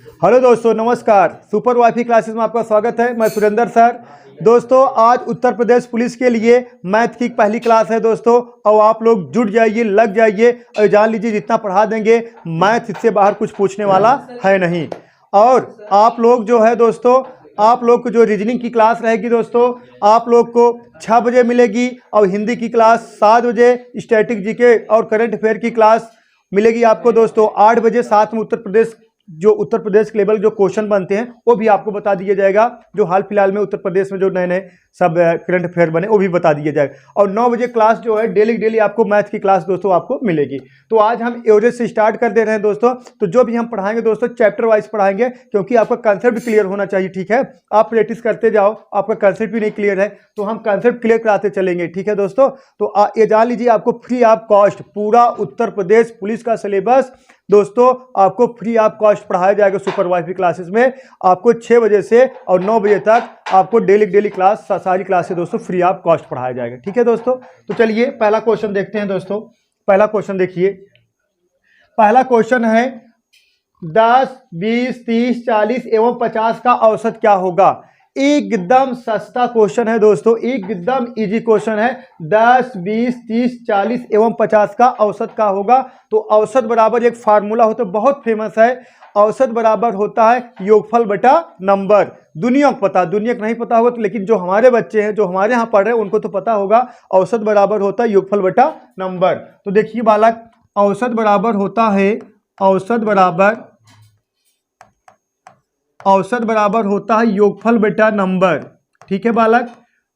Hello दोस्तों, नमस्कार। Super wifi classes में आपका स्वागत है। मैं सुरेंद्र सर। दोस्तों, आज उत्तर प्रदेश पुलिस के लिए मैथ की पहली क्लास है दोस्तों, और आप लोग जुट जाइए, लग जाइए और जान लीजिए जितना पढ़ा देंगे मैथ इससे बाहर कुछ पूछने वाला है नहीं। और आप लोग जो है दोस्तों, आप लोग को जो रीजनिंग की क्लास रहेगी दोस्तों, आप लोग को 6 बजे मिलेगी, और हिंदी की क्लास 7 बजे, स्टैटिक जीके और करंट अफेयर की क्लास मिलेगी आपको दोस्तों 8 बजे। साथ में उत्तर प्रदेश के लेवल जो क्वेश्चन बनते हैं वो भी आपको बता दिया जाएगा। जो हाल फिलहाल में उत्तर प्रदेश में जो नए नए सब करंट अफेयर बने वो भी बता दिया जाएगा। और 9 बजे क्लास जो है डेली आपको मैथ की क्लास दोस्तों आपको मिलेगी। तो आज हम एवरेज से स्टार्ट कर दे रहे हैं दोस्तों। तो जो भी हम पढ़ाएंगे दोस्तों चैप्टर वाइज पढ़ाएंगे, क्योंकि आपका कंसेप्ट क्लियर होना चाहिए। ठीक है, आप प्रैक्टिस करते जाओ, आपका कंसेप्ट भी नहीं क्लियर है तो हम कंसेप्ट क्लियर कराते चलेंगे। ठीक है दोस्तों, तो ये जान लीजिए आपको फ्री ऑफ कॉस्ट पूरा उत्तर प्रदेश पुलिस का सिलेबस दोस्तों आपको फ्री ऑफ कॉस्ट पढ़ाया जाएगा सुपर वाईफाई क्लासेस में। आपको 6 बजे से और 9 बजे तक आपको डेली क्लास सारी क्लासेस दोस्तों फ्री ऑफ कॉस्ट पढ़ाया जाएगा। ठीक है दोस्तों, तो चलिए पहला क्वेश्चन देखते हैं दोस्तों। पहला क्वेश्चन देखिए, पहला क्वेश्चन है 10, 20, 30, 40 एवं 50 का औसत क्या होगा। एकदम सस्ता क्वेश्चन है दोस्तों, एकदम इजी क्वेश्चन है। 10, 20, 30, 40 एवं 50 का औसत का होगा। तो औसत बराबर एक फार्मूला होता है, बहुत फेमस है। औसत बराबर होता है योगफल बटा नंबर। दुनिया को पता, दुनिया को नहीं पता होगा तो, लेकिन जो हमारे बच्चे हैं जो हमारे यहाँ पढ़ रहे हैं उनको तो पता होगा। औसत बराबर होता है योगफल बटा नंबर। तो देखिए बालक, औसत बराबर होता है, औसत बराबर होता है योगफल बटा नंबर। ठीक है बालक,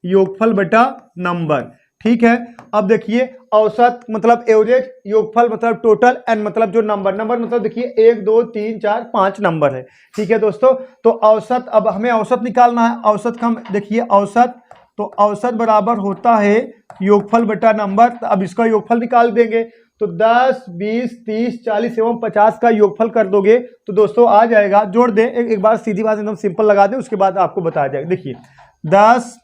योगफल बटा नंबर। ठीक है, अब देखिए औसत मतलब एवरेज, योगफल मतलब टोटल, एन मतलब जो नंबर मतलब देखिए 1, 2, 3, 4, 5 नंबर है। ठीक है दोस्तों, तो औसत, अब हमें औसत निकालना है। औसत का हम देखिए औसत, तो औसत बराबर होता है योगफल बटा नंबर। तो अब इसका योगफल निकाल देंगे। तो 10, 20, 30, 40 एवं 50 का योगफल कर दोगे तो दोस्तों आ जाएगा। जोड़ दें, एक बार सीधी बात एकदम सिंपल लगा दें, उसके बाद आपको बताया जाएगा। देखिए 10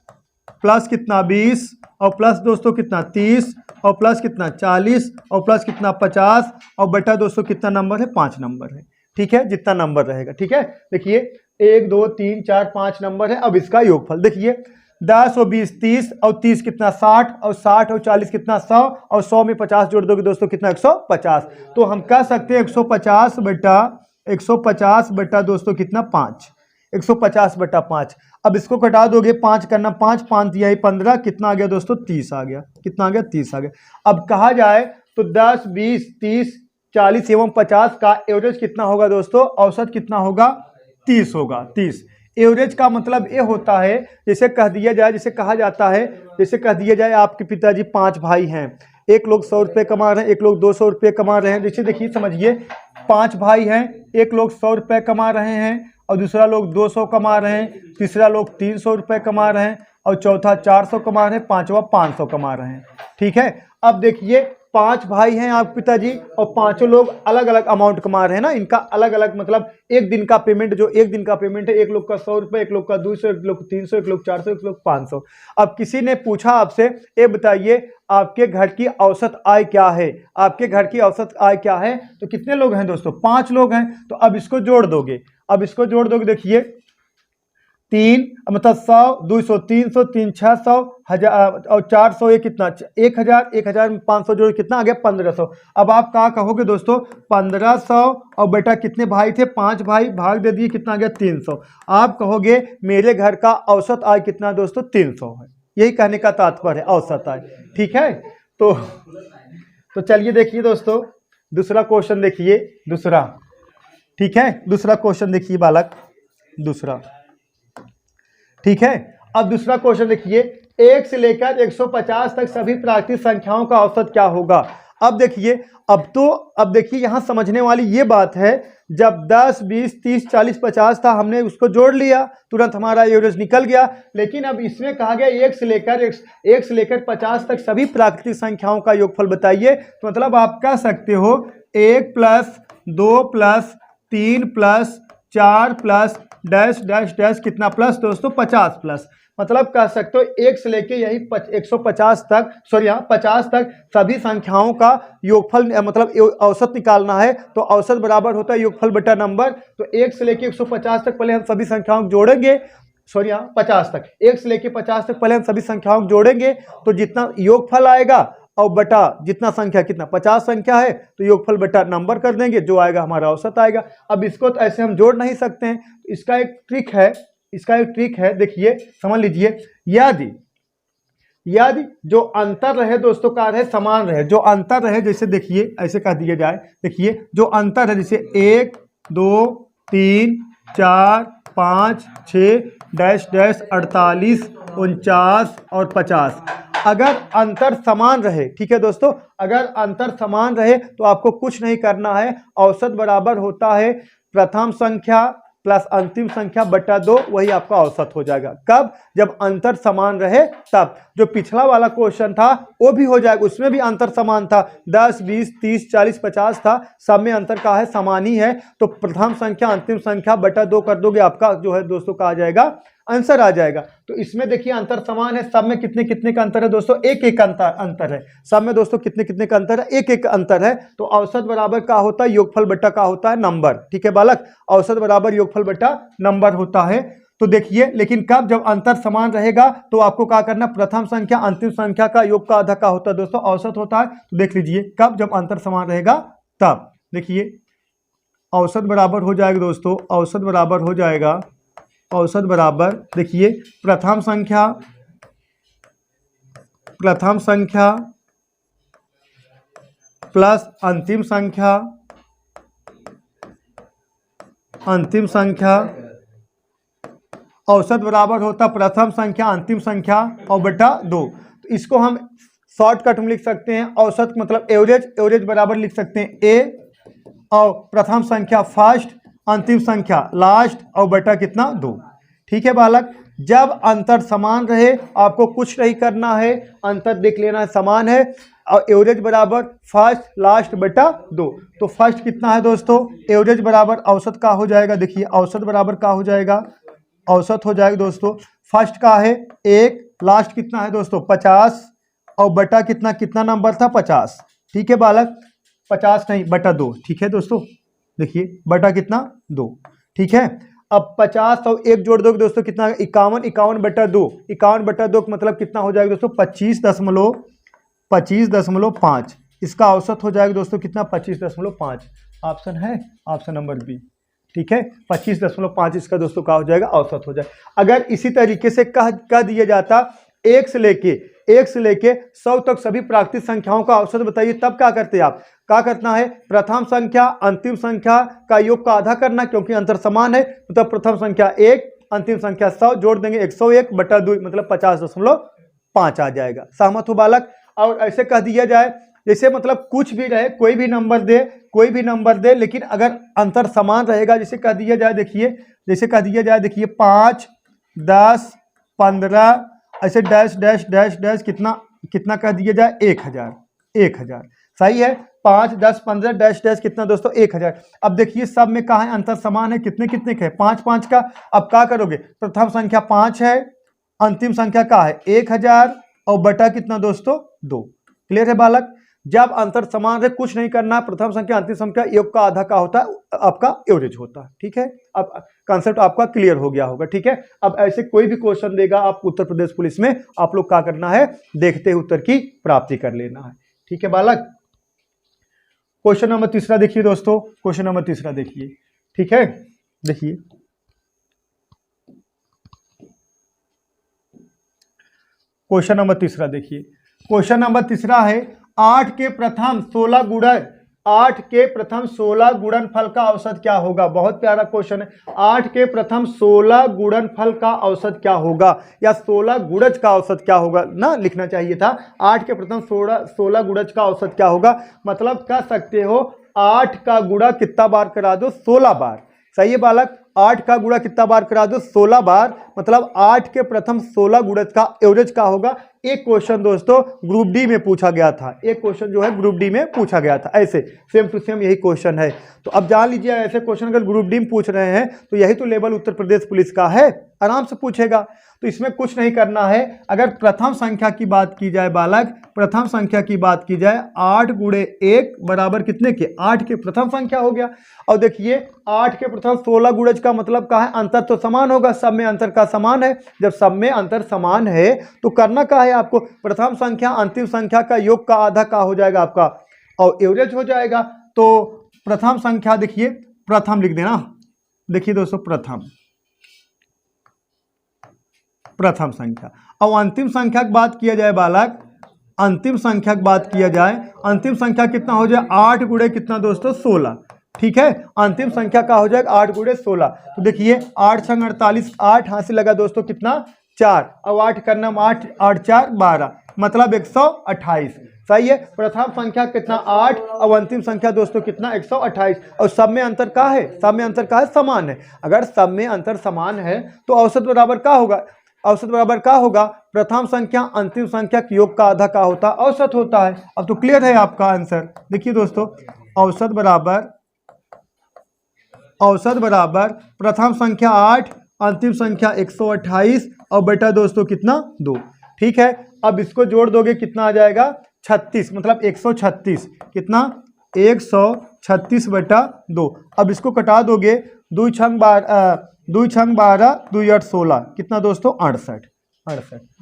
प्लस कितना 20 और प्लस दोस्तों कितना 30 और प्लस कितना 40 और प्लस कितना 50 और बटा दोस्तों कितना नंबर है, 5 नंबर है। ठीक है, जितना नंबर रहेगा। ठीक है, देखिए 1, 2, 3, 4, 5 नंबर है। अब इसका योगफल देखिए 10 और 20 30 और 30 कितना 60 और 60 और 40 कितना 100 और 100 में 50 जोड़ दोगे दोस्तों कितना 150। तो हम कह सकते हैं 150 बटा दोस्तों कितना 5, 150 बटा 5। अब इसको कटा दोगे, 5 करना 5, 5 दिया ही 15, कितना आ गया दोस्तों 30 आ गया। कितना आ गया 30 आ गया। अब कहा जाए तो 10, 20, 30, 40 एवं 50 का एवरेज कितना होगा दोस्तों, औसत कितना होगा 30 होगा। 30 एवरेज का मतलब ये होता है, जैसे कह दिया जाए, जैसे कहा जाता है, जैसे कह दिया जाए आपके पिताजी 5 भाई हैं, एक लोग 100 रुपये कमा रहे हैं, एक लोग 200 रुपये कमा रहे हैं। जैसे देखिए समझिए 5 भाई हैं, एक लोग 100 रुपये कमा रहे हैं और दूसरा लोग 200 कमा रहे हैं, तीसरा लोग 300 रुपये कमा रहे हैं और चौथा 400 कमा रहे हैं, पांचवा 500 कमा रहे हैं। ठीक है, अब देखिए 5 भाई हैं आप पिताजी और पांचों लोग अलग अलग अमाउंट कमा रहे हैं ना। इनका अलग अलग मतलब एक दिन का पेमेंट, जो एक दिन का पेमेंट है, एक लोग का 100 रुपये, एक लोग का 200, एक लोग 300, एक लोग 400, एक लोग 500। अब किसी ने पूछा आपसे, ये बताइए आपके घर की औसत आय क्या है, आपके घर की औसत आय क्या है। तो कितने लोग हैं दोस्तों, 5 लोग हैं। तो अब इसको जोड़ दोगे, देखिए 3 मतलब 100, 200, 300, 3, 600, 1000 और 400, ये कितना 1000, 1000 में 500 जोड़ कितना आ गया 1500। अब आप क्या कहोगे दोस्तों, 1500 और बेटा कितने भाई थे, 5 भाई, भाग दे दिए कितना आ गया 300। आप कहोगे मेरे घर का औसत आय कितना दोस्तों 300 है। यही कहने का तात्पर्य है औसत आय। ठीक है, तो चलिए देखिए दोस्तों दूसरा क्वेश्चन देखिए, दूसरा। ठीक है, दूसरा क्वेश्चन देखिए बालक, दूसरा। ठीक है, अब दूसरा क्वेश्चन देखिए, 1 से लेकर 150 तक सभी प्राकृतिक संख्याओं का औसत क्या होगा। अब देखिए, अब देखिए यहां समझने वाली ये बात है, जब 10, 20, 30, 40, 50 था, हमने उसको जोड़ लिया, तुरंत हमारा एवरेज निकल गया। लेकिन अब इसमें कहा गया 1 से लेकर 50 तक सभी प्राकृतिक संख्याओं का योगफल बताइए। तो मतलब आप कह सकते हो 1 plus 2 plus 3 plus 4 plus dash dash dash कितना प्लस दोस्तों 50 प्लस। मतलब कह सकते हो 1 से लेके यही 150 तक, सॉरी यहाँ 50 तक सभी संख्याओं का योगफल मतलब औसत निकालना है। तो औसत बराबर होता है योगफल बटा नंबर। तो 1 से लेके 150 तक पहले हम सभी संख्याओं को जोड़ेंगे, सॉरी यहाँ 50 तक, 1 से लेके 50 तक पहले हम सभी संख्याओं को जोड़ेंगे तो जितना योगफल आएगा और बटा जितना संख्या, कितना 50 संख्या है तो योगफल बटा नंबर कर देंगे, जो आएगा हमारा औसत आएगा। अब इसको तो ऐसे हम जोड़ नहीं सकते हैं, इसका एक ट्रिक है, इसका एक ट्रिक है, देखिए समझ लीजिए। यदि जो अंतर रहे दोस्तों का रहे समान रहे, जो अंतर रहे जैसे देखिए ऐसे कह दिया जाए, देखिए जो अंतर है जैसे 1 2 3 4 5 6 डैश डैश 48 49 और 50, अगर अंतर समान रहे, ठीक है दोस्तों, अगर अंतर समान रहे तो आपको कुछ नहीं करना है, औसत बराबर होता है प्रथम संख्या प्लस अंतिम संख्या बटा 2, वही आपका औसत हो जाएगा। कब? जब अंतर समान रहे तब। जो पिछला वाला क्वेश्चन था वो भी हो जाएगा, उसमें भी अंतर समान था, 10 20 30 40 50 था, सब में अंतर का है समान ही है। तो प्रथम संख्या अंतिम संख्या बटा 2 कर दोगे, आपका जो है दोस्तों का आ जाएगा आंसर आ जाएगा। तो इसमें देखिए अंतर समान है, सब में कितने कितने का अंतर है दोस्तों, एक एक अंतर है, सब में दोस्तों कितने कितने का अंतर है, एक एक अंतर है। तो औसत बराबर का होता है योगफल बटा का होता है नंबर, ठीक है बालक, औसत बराबर योगफल बटा नंबर होता है। तो देखिए लेकिन कब? जब अंतर समान रहेगा तो आपको क्या करना, प्रथम संख्या अंतिम संख्या का योग का आधा का होता है दोस्तों, औसत होता है। तो देख लीजिए कब? जब अंतर समान रहेगा तब। देखिए औसत बराबर हो जाएगा दोस्तों, औसत बराबर हो जाएगा, औसत बराबर देखिए प्रथम संख्या प्लस अंतिम संख्या औसत बराबर होता प्रथम संख्या अंतिम संख्या और बटा 2। तो इसको हम शॉर्टकट में लिख सकते हैं, औसत मतलब एवरेज बराबर लिख सकते हैं ए और प्रथम संख्या फर्स्ट, अंतिम संख्या लास्ट और बटा कितना 2, ठीक है बालक। जब अंतर समान रहे आपको कुछ नहीं करना है, अंतर देख लेना है समान है, और एवरेज बराबर फर्स्ट लास्ट बटा 2। तो फर्स्ट कितना है दोस्तों, एवरेज बराबर औसत का हो जाएगा, देखिए औसत बराबर का हो जाएगा, औसत हो जाएगा दोस्तों, फर्स्ट का है 1, लास्ट कितना है दोस्तों 50 और बटा कितना, कितना नंबर था 50, ठीक है बालक, 50 नहीं बटा 2, ठीक है दोस्तों, देखिए बटा कितना 2, ठीक है। अब 50 और 1 जोड़ दोगे दोस्तों कितना, 51, 51 बटा 2, 51 बटा 2 मतलब कितना हो जाएगा दोस्तों 25.5, इसका औसत हो जाएगा दोस्तों कितना 25.5, ऑप्शन है ऑप्शन नंबर बी, ठीक है 25.5 इसका दोस्तों का हो जाएगा औसत हो जाए। अगर इसी तरीके से कह दिया जाता 1 से लेके 100 तक सभी प्राकृतिक संख्याओं का औसत बताइए, तब क्या करते आप, क्या करना है, प्रथम संख्या अंतिम संख्या का योग का आधा करना, क्योंकि अंतर समान है, मतलब प्रथम संख्या 1 अंतिम संख्या 100 जोड़ देंगे 101 बटा 2 मतलब 50.5 आ जाएगा। सहमत हो बालक? और ऐसे कह दिया जाए जैसे मतलब कुछ भी रहे, कोई भी नंबर दे लेकिन अगर अंतर समान रहेगा, जैसे कह दिया जाए देखिए 5 10 15 ऐसे डैश डैश डैश डैश कितना कह दिया जाए 1000, सही है, 5 10 15 डैश डैश कितना दोस्तों 1000। अब देखिए सब में कहाँ है, अंतर समान है, कितने कितने का है 5 का। अब क्या करोगे, प्रथम संख्या 5 है, अंतिम संख्या का है 1000 और बटा कितना दोस्तों 2, क्लियर है बालक। जब अंतर समान रहे कुछ नहीं करना, प्रथम संख्या अंतिम संख्या योग का आधा का होता है, आपका एवरेज होता है, ठीक है। अब कॉन्सेप्ट आपका क्लियर हो गया होगा, ठीक है। अब ऐसे कोई भी क्वेश्चन देगा आप उत्तर प्रदेश पुलिस में, आप लोग क्या करना है, देखते हुए उत्तर की प्राप्ति कर लेना है, ठीक है बालक। क्वेश्चन नंबर 3 देखिए दोस्तों, क्वेश्चन नंबर 3 देखिए, ठीक है, देखिए क्वेश्चन नंबर 3 देखिए, क्वेश्चन नंबर 3 है 8 के प्रथम 16 गुणनफल का औसत क्या होगा। बहुत प्यारा क्वेश्चन है, 8 के प्रथम 16 गुणनफल का औसत क्या होगा, या 16 गुणज का औसत क्या होगा ना, लिखना चाहिए था 8 के प्रथम 16 गुणज का औसत क्या होगा। मतलब कह सकते हो 8 का गुणा कितना बार करा दो, 16 बार, सही है बालक। 8 का गुणा कितना बार करा दो, 16 बार, मतलब 8 के प्रथम 16 गुणज का एवरेज का होगा। एक क्वेश्चन दोस्तों ग्रुप डी में पूछा गया था, एक क्वेश्चन जो है ग्रुप डी में पूछा गया था, ऐसे सेम टू सेम यही क्वेश्चन है। तो अब जान लीजिए ऐसे क्वेश्चन अगर ग्रुप डी में पूछ रहे हैं तो यही तो लेवल उत्तर प्रदेश पुलिस का है, आराम से पूछेगा। तो इसमें कुछ नहीं करना है। अगर प्रथम संख्या की बात की जाए बालक, प्रथम संख्या की बात की जाए, 8 गुणे 1 बराबर कितने के, 8 के प्रथम संख्या हो गया। और देखिए 8 के प्रथम 16 गुणज का मतलब क्या है, अंतर तो समान होगा, सब में अंतर का समान है। जब सब में अंतर समान है तो करना क्या है आपको, प्रथम संख्या अंतिम संख्या का योग का आधा का हो जाएगा आपका, और एवरेज हो जाएगा। तो प्रथम संख्या देखिए, प्रथम लिख देना, देखिए दोस्तों प्रथम संख्या। और अंतिम संख्या की बात किया जाए बालक, अंतिम संख्या की बात किया जाए, अंतिम संख्या कितना हो जाए, 8 गुणे कितना दोस्तों 16, ठीक है। अंतिम संख्या का हो जाएगा 8 गुणे 16। तो देखिए 8 छंग 48, 8 हाथ से लगा दोस्तों कितना 4, अब 8 करना 8, 8 4 12, मतलब 128। सही है। प्रथम संख्या कितना 8 और अंतिम संख्या दोस्तों कितना 128। और सब में अंतर क्या है, सब में अंतर क्या है, समान है। अगर सब में अंतर समान है तो औसत बराबर क्या होगा, औसत बराबर क्या होगा, प्रथम संख्या अंतिम संख्या के योग का आधा का होता है, औसत होता है। अब तो क्लियर है आपका आंसर। देखिए दोस्तों औसत बराबर प्रथम संख्या 8, अंतिम संख्या 128 और बेटा दोस्तों कितना 2, ठीक है। अब इसको जोड़ दोगे कितना आ जाएगा 36, मतलब 136, कितना 136 बटा 2। अब इसको कटा दोगे, 2 छंग 12, 2 छंग 12, 2 8 16, कितना दोस्तों 68।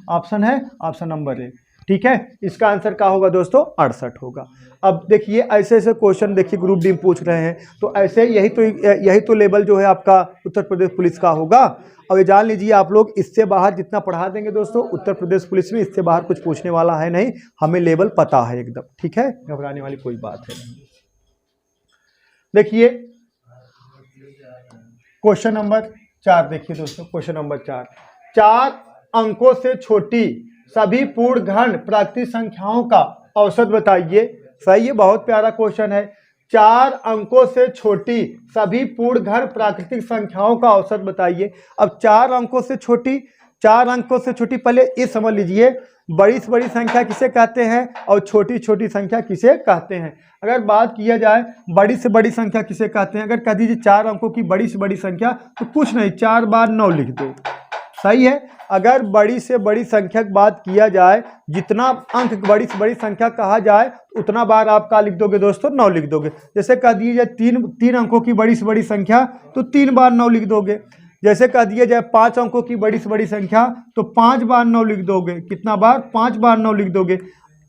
ऑप्शन है, ऑप्शन नंबर 1, ठीक है। इसका आंसर क्या होगा दोस्तों 68 होगा। अब देखिए ऐसे ऐसे क्वेश्चन देखिए ग्रुप डी में पूछ रहे हैं, तो ऐसे यही तो लेवल जो है आपका उत्तर प्रदेश पुलिस का होगा। और ये जान लीजिए आप लोग, इससे बाहर जितना पढ़ा देंगे दोस्तों उत्तर प्रदेश पुलिस में, इससे बाहर कुछ पूछने वाला है नहीं, हमें लेवल पता है एकदम, ठीक है, घबराने वाली कोई बात है नहीं। देखिए क्वेश्चन नंबर 4, देखिए दोस्तों क्वेश्चन नंबर 4, 4 अंकों से छोटी सभी पूर्ण घन प्राकृतिक संख्याओं का औसत बताइए। सही है, बहुत प्यारा क्वेश्चन है। 4 अंकों से छोटी सभी पूर्ण घन प्राकृतिक संख्याओं का औसत बताइए। अब 4 अंकों से छोटी, 4 अंकों से छोटी, पहले ये समझ लीजिए बड़ी से बड़ी संख्या किसे कहते हैं और छोटी छोटी संख्या किसे कहते हैं। अगर बात किया जाए बड़ी से बड़ी संख्या किसे कहते हैं, अगर कह दीजिए 4 अंकों की बड़ी से बड़ी संख्या, तो कुछ नहीं 4 बार 9 लिख दो। सही है। अगर बड़ी से बड़ी संख्या की बात किया जाए, जितना अंक बड़ी से बड़ी संख्या कहा जाए उतना बार आप क्या लिख दोगे दोस्तों 9 लिख दोगे। जैसे कह दिए जाए 3 अंकों की बड़ी से बड़ी संख्या, तो 3 बार 9 लिख दोगे। जैसे कह दिया जाए 5 अंकों की बड़ी से बड़ी संख्या, तो 5 बार 9 लिख दोगे। कितना बार, 5 बार 9 लिख दोगे।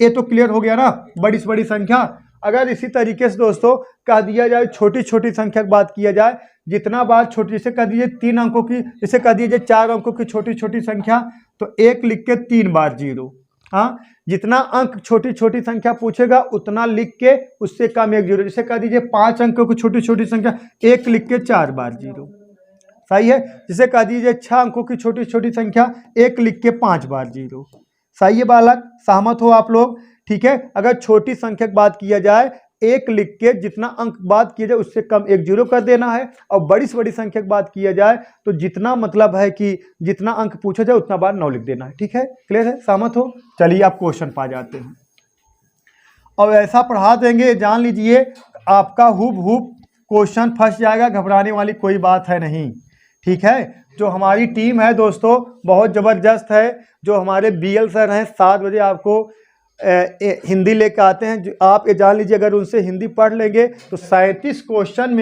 ये तो क्लियर हो गया ना, बड़ी से बड़ी संख्या। अगर इसी तरीके से दोस्तों कह दिया जाए छोटी छोटी संख्या की बात किया जाए, जितना बार छोटी, जैसे कह दीजिए 3 अंकों की, जैसे कह दीजिए 4 अंकों की छोटी छोटी संख्या, तो 1 लिख के 3 बार 0। हाँ, जितना अंक छोटी छोटी संख्या पूछेगा उतना लिख के उससे कम 1 0। जैसे कह दीजिए 5 अंकों की छोटी छोटी संख्या, 1 लिख के 4 बार 0। सही है। जैसे कह दीजिए 6 अंकों की छोटी छोटी संख्या, 1 लिख के 5 बार 0। सही है बालक, सहमत हो आप लोग, ठीक है। अगर छोटी संख्या की बात किया जाए, 1 लिख के जितना अंक बात किया जाए उससे कम 1 0 कर देना है। और बड़ी से बड़ी संख्या की बात किया जाए तो जितना मतलब है कि जितना अंक पूछा जाए उतना बार 9 लिख देना है। ठीक है, क्लियर है, सहमत हो। चलिए आप क्वेश्चन पा जाते हैं और ऐसा पढ़ा देंगे, जान लीजिए आपका हुबहू क्वेश्चन फंस जाएगा, घबराने वाली कोई बात है नहीं। ठीक है, जो हमारी टीम है दोस्तों बहुत ज़बरदस्त है। जो हमारे BL सर हैं 7 बजे आपको हिंदी लेकर आते हैं। जो आप ये जान लीजिए अगर उनसे हिंदी पढ़ लेंगे तो 37 क्वेश्चन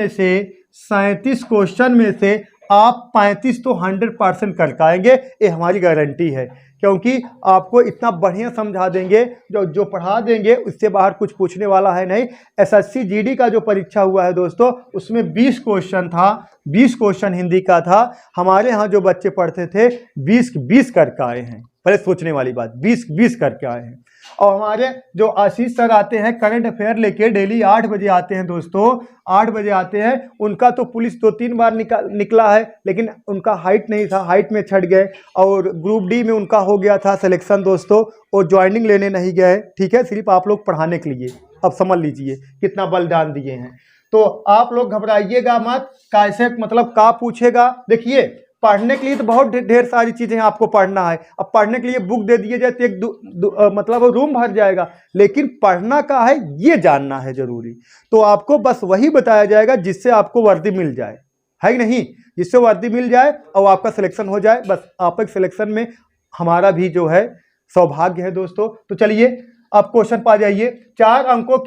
में से आप 35 तो 100% कर पाएंगे, ये हमारी गारंटी है। क्योंकि आपको इतना बढ़िया समझा देंगे, जो पढ़ा देंगे उससे बाहर कुछ पूछने वाला है नहीं। SSC GD का जो परीक्षा हुआ है दोस्तों उसमें 20 क्वेश्चन था, 20 क्वेश्चन हिंदी का था। हमारे यहाँ जो बच्चे पढ़ते थे 20 करके आए हैं। पहले सोचने वाली बात, 20 करके आए हैं। और हमारे जो आशीष सर आते हैं करंट अफेयर लेके, डेली 8 बजे आते हैं दोस्तों, 8 बजे आते हैं। उनका तो पुलिस 2-3 बार निकला है, लेकिन उनका हाइट नहीं था, हाइट में छट गए। और ग्रुप डी में उनका हो गया था सिलेक्शन दोस्तों, और ज्वाइनिंग लेने नहीं गए। ठीक है, सिर्फ आप लोग पढ़ाने के लिए। अब समझ लीजिए कितना बलिदान दिए हैं। तो आप लोग घबराइएगा मत, कैसे मतलब का पूछेगा। देखिए पढ़ने के लिए तो बहुत ढेर सारी चीज़ें आपको पढ़ना है। अब पढ़ने के लिए बुक दे दिए जाए तो एक मतलब रूम भर जाएगा, लेकिन पढ़ना का है ये जानना है जरूरी। तो आपको बस वही बताया जाएगा जिससे आपको वर्दी मिल जाए। है कि नहीं, जिससे वर्दी मिल जाए और आपका सिलेक्शन हो जाए, बस आपका सिलेक्शन में हमारा भी जो है सौभाग्य है दोस्तों। तो चलिए अब क्वेश्चन पा जाइए। 4 अंकों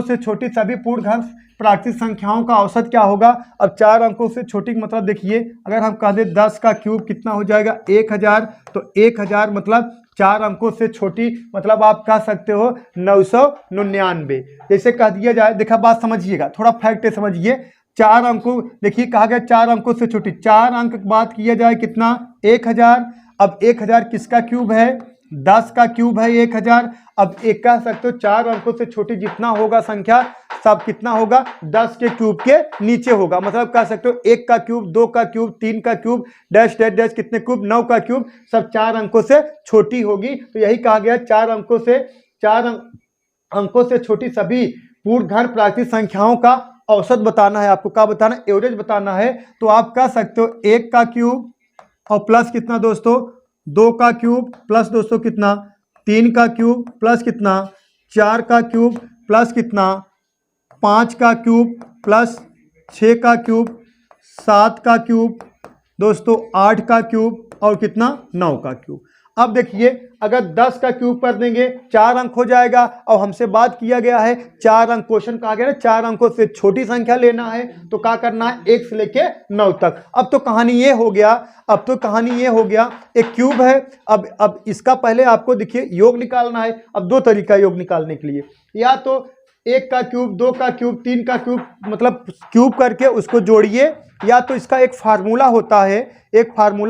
से छोटी सभी पूर्ण घन प्राकृतिक संख्याओं का औसत क्या होगा। अब 4 अंकों से छोटी मतलब देखिए, अगर हम कह दें 10 का क्यूब कितना हो जाएगा 1000, तो 1000 मतलब 4 अंकों से छोटी मतलब आप कह सकते हो 999। जैसे कह दिया जाए, देखा बात समझिएगा, थोड़ा फैक्ट है समझिए। 4 अंकों देखिए कहा गया 4 अंकों से छोटी, 4 अंक बात किया जाए कितना 1000। अब 1000 किसका क्यूब है 10 का क्यूब है 1000। अब एक कह सकते हो 4 अंकों से छोटी जितना होगा संख्या सब कितना होगा 10 के क्यूब के नीचे होगा। मतलब कह सकते हो 1 का क्यूब 2 का क्यूब 3 का क्यूब डैश डैश डैश कितने क्यूब 9 का क्यूब सब 4 अंकों से छोटी होगी। तो यही कहा गया 4 अंकों से छोटी सभी पूर्ण घन प्राकृतिक संख्याओं का औसत बताना है आपको। क्या बताना है, एवरेज बताना है। तो आप कह सकते हो 1 का क्यूब और प्लस कितना दोस्तों 2 का क्यूब प्लस दोस्तों कितना 3 का क्यूब प्लस कितना 4 का क्यूब प्लस कितना 5 का क्यूब प्लस 6 का क्यूब 7 का क्यूब दोस्तों 8 का क्यूब और कितना 9 का क्यूब। अब देखिए अगर 10 का क्यूब कर देंगे 4 अंक हो जाएगा। और हमसे बात किया गया है 4 अंक, क्वेश्चन कहा गया ना 4 अंकों से छोटी संख्या लेना है। तो क्या करना है 1 से लेके 9 तक। अब तो कहानी ये हो गया, एक क्यूब है। अब इसका पहले आपको देखिए योग निकालना है। अब 2 तरीका योग निकालने के लिए, या तो 1 का क्यूब 2 का क्यूब 3 का क्यूब मतलब क्यूब करके उसको जोड़िए, या तो इसका एक फार्मूला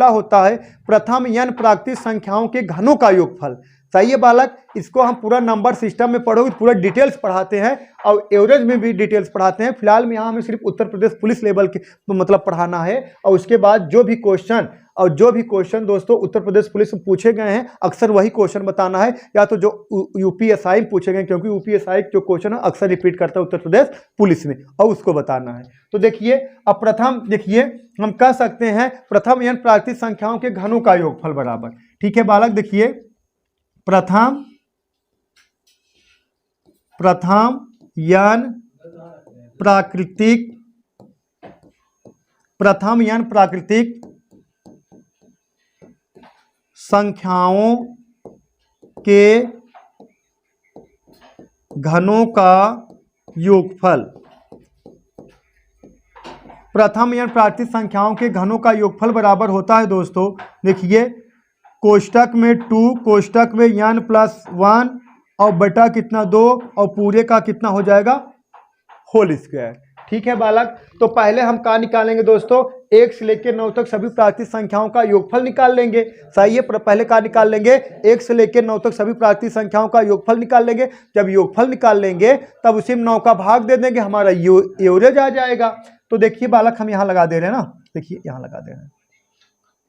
होता है प्रथम n प्राकृतिक संख्याओं के घनों का योगफल। सही है बालक, इसको हम पूरा नंबर सिस्टम में पढ़ोगे पूरा डिटेल्स पढ़ाते हैं और एवरेज में भी डिटेल्स पढ़ाते हैं। फिलहाल में यहाँ हमें सिर्फ उत्तर प्रदेश पुलिस लेवल के मतलब पढ़ाना है। और उसके बाद जो भी क्वेश्चन दोस्तों उत्तर प्रदेश पुलिस में पूछे गए हैं अक्सर वही क्वेश्चन बताना है, या तो जो यूपीएसआई में पूछे गए, क्योंकि यूपीएसआई जो क्वेश्चन है अक्सर रिपीट करता है उत्तर प्रदेश पुलिस में, और उसको बताना है। तो देखिए अब प्रथम देखिए हम कह सकते हैं प्रथम n प्राकृतिक संख्याओं के घनों का योगफल बराबर। ठीक है बालक, देखिए प्रथम n प्राकृतिक संख्याओं के घनों का योगफल। प्रथम n प्राकृतिक संख्याओं के घनों का योगफल बराबर होता है दोस्तों, देखिए कोष्टक में 2 कोष्टक में n प्लस 1 और बटा कितना 2 और पूरे का कितना हो जाएगा होल स्क्वायर। ठीक है बालक, तो पहले हम क्या निकालेंगे दोस्तों 1 से लेकर 9 तक सभी प्राकृतिक संख्याओं का योगफल निकाल लेंगे। सही है, पहले क्या निकाल लेंगे 1 से लेकर 9 तक सभी प्राकृतिक संख्याओं का योगफल निकाल लेंगे। जब योगफल निकाल लेंगे तब उसी में 9 का भाग दे देंगे, हमारा एवरेज आ जाएगा। तो देखिए बालक हम यहाँ लगा दे रहे हैं ना, देखिए यहाँ लगा दे रहे हैं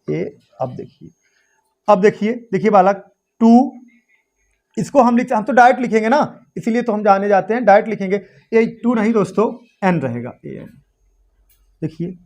ये। अब देखिए बालक 2 इसको हम तो डायरेक्ट लिखेंगे ना, इसीलिए तो हम जाने जाते हैं डायरेक्ट लिखेंगे। ये 2 नहीं दोस्तों n रहेगा an। देखिए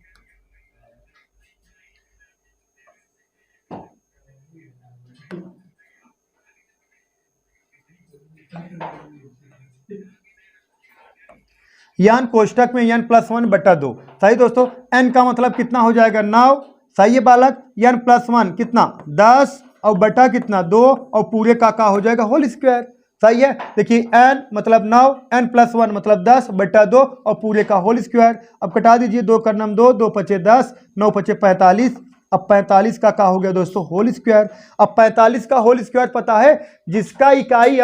n कोष्टक में n प्लस 1 बटा 2। सही दोस्तों, n का मतलब कितना हो जाएगा 9। सही है बालक, n प्लस 1 कितना 10 और बटा कितना 2 और पूरे का हो जाएगा होल स्क्वायर। सही है, देखिए n मतलब 9 n प्लस 1 मतलब 10 बटा 2 और पूरे का होल स्क्वायर। अब कटा दीजिए 2 का नाम 2 2 पचे 10 9 पचे 45। अब 45 का हो गया दोस्तों होल स्क्वायर। अब 45 का होल स्क्वायर पता है, जिसका इकाई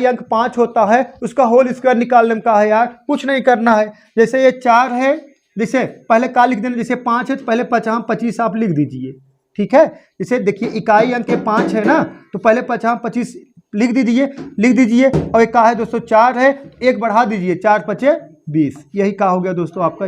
अंक 5 होता है उसका होल स्क्वायर निकालने में है यार, कुछ नहीं करना है। जैसे ये 4 है, जैसे पहले का लिख देना, जैसे 5 है तो पहले 25 आप लिख दीजिए। ठीक है, जैसे देखिए इकाई अंक 5 है ना, तो पहले 25 लिख दीजिए। और एक का है दोस्तों 4 है, एक बढ़ा दीजिए 4 पचे 20। यही का हो गया दोस्तों आपका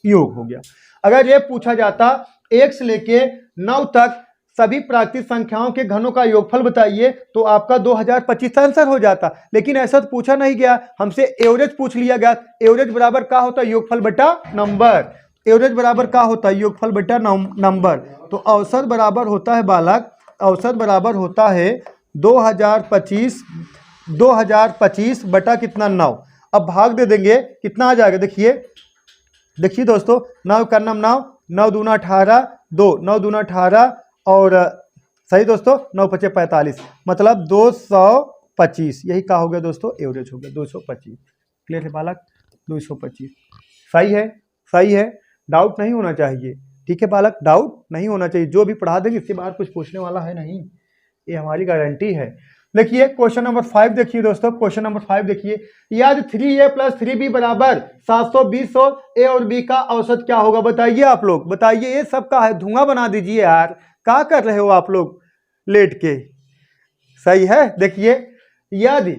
योग हो गया। अगर ये पूछा जाता 1 से लेके 9 तक सभी प्राकृतिक संख्याओं के घनों का योगफल बताइए, तो आपका 2025 आंसर हो जाता। लेकिन ऐसा तो पूछा नहीं गया, हमसे एवरेज पूछ लिया गया। एवरेज बराबर क्या होता है योगफल बटा नंबर। एवरेज बराबर क्या होता है योगफल बटा नंबर। तो औसत बराबर होता है बालक, औसत बराबर होता है 2025 बटा कितना 9। अब भाग दे देंगे, कितना आ जाएगा, देखिए देखिए दोस्तों, 9 का नाम 9, 9 दूना 18, 2 9 दूना 18 और सही दोस्तों 9 पचे 45, मतलब 225। यही क्या हो गया दोस्तों, एवरेज हो गया 225। क्लियर है बालक, 225 सही है, सही है, डाउट नहीं होना चाहिए। ठीक है बालक, डाउट नहीं होना चाहिए, जो भी पढ़ा देंगे इसके बाहर कुछ पूछने वाला है नहीं, ये हमारी गारंटी है। देखिए क्वेश्चन नंबर 5 देखिए दोस्तों, क्वेश्चन नंबर 5 देखिए, यदि 3a + 3b बराबर 720 हो, ए और बी का औसत क्या होगा, बताइए आप लोग, बताइए। ये सब का है, धुआं बना दीजिए यार, क्या कर रहे हो आप लोग लेट के। सही है, देखिए यदि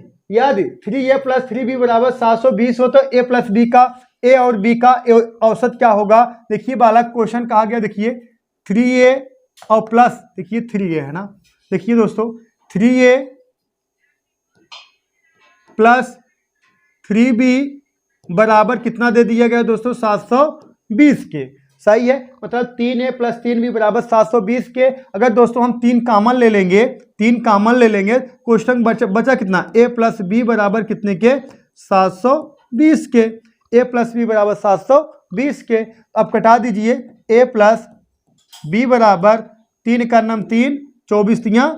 3a + 3b बराबर 720 हो तो ए और बी का औसत क्या होगा। देखिए बालक क्वेश्चन कहा गया, देखिए 3a और प्लस, देखिए 3a है ना, देखिए दोस्तों 3a + 3b बराबर कितना दे दिया गया दोस्तों, 720 के। सही है, मतलब 3a + 3b बराबर 720 के। अगर दोस्तों हम 3 कॉमन ले लेंगे, 3 कॉमन ले लेंगे, क्वेश्चन बचा कितना, a + b बराबर कितने के, 720 के। a + b बराबर 720 के। अब कटा दीजिए, a + b बराबर 3 का नाम 3, 24 तियां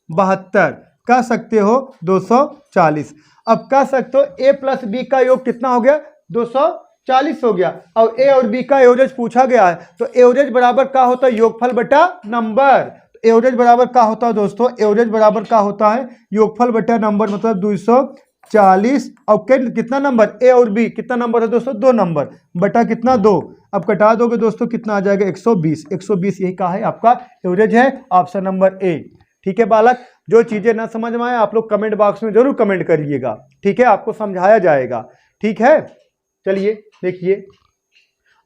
72, कह सकते हो 240। अब कह सकते हो a + b का योग कितना हो गया, 240 हो गया। और a और b का एवरेज पूछा गया है, तो एवरेज बराबर क्या होता है, योगफल बटा नंबर। एवरेज बराबर क्या होता है दोस्तों, एवरेज बराबर क्या होता है, योगफल बटा नंबर, मतलब 240। और कितना नंबर, ए और बी कितना नंबर है दोस्तों, 2 नंबर, बटा कितना 2। अब कटा दोगे दोस्तों कितना आ जाएगा, 120। 120 यही कहा है आपका एवरेज है, ऑप्शन नंबर ए। ठीक है बालक, जो चीजें ना समझ में आए आप लोग कमेंट बॉक्स में जरूर कमेंट करिएगा, ठीक है, आपको समझाया जाएगा। ठीक है, चलिए देखिए,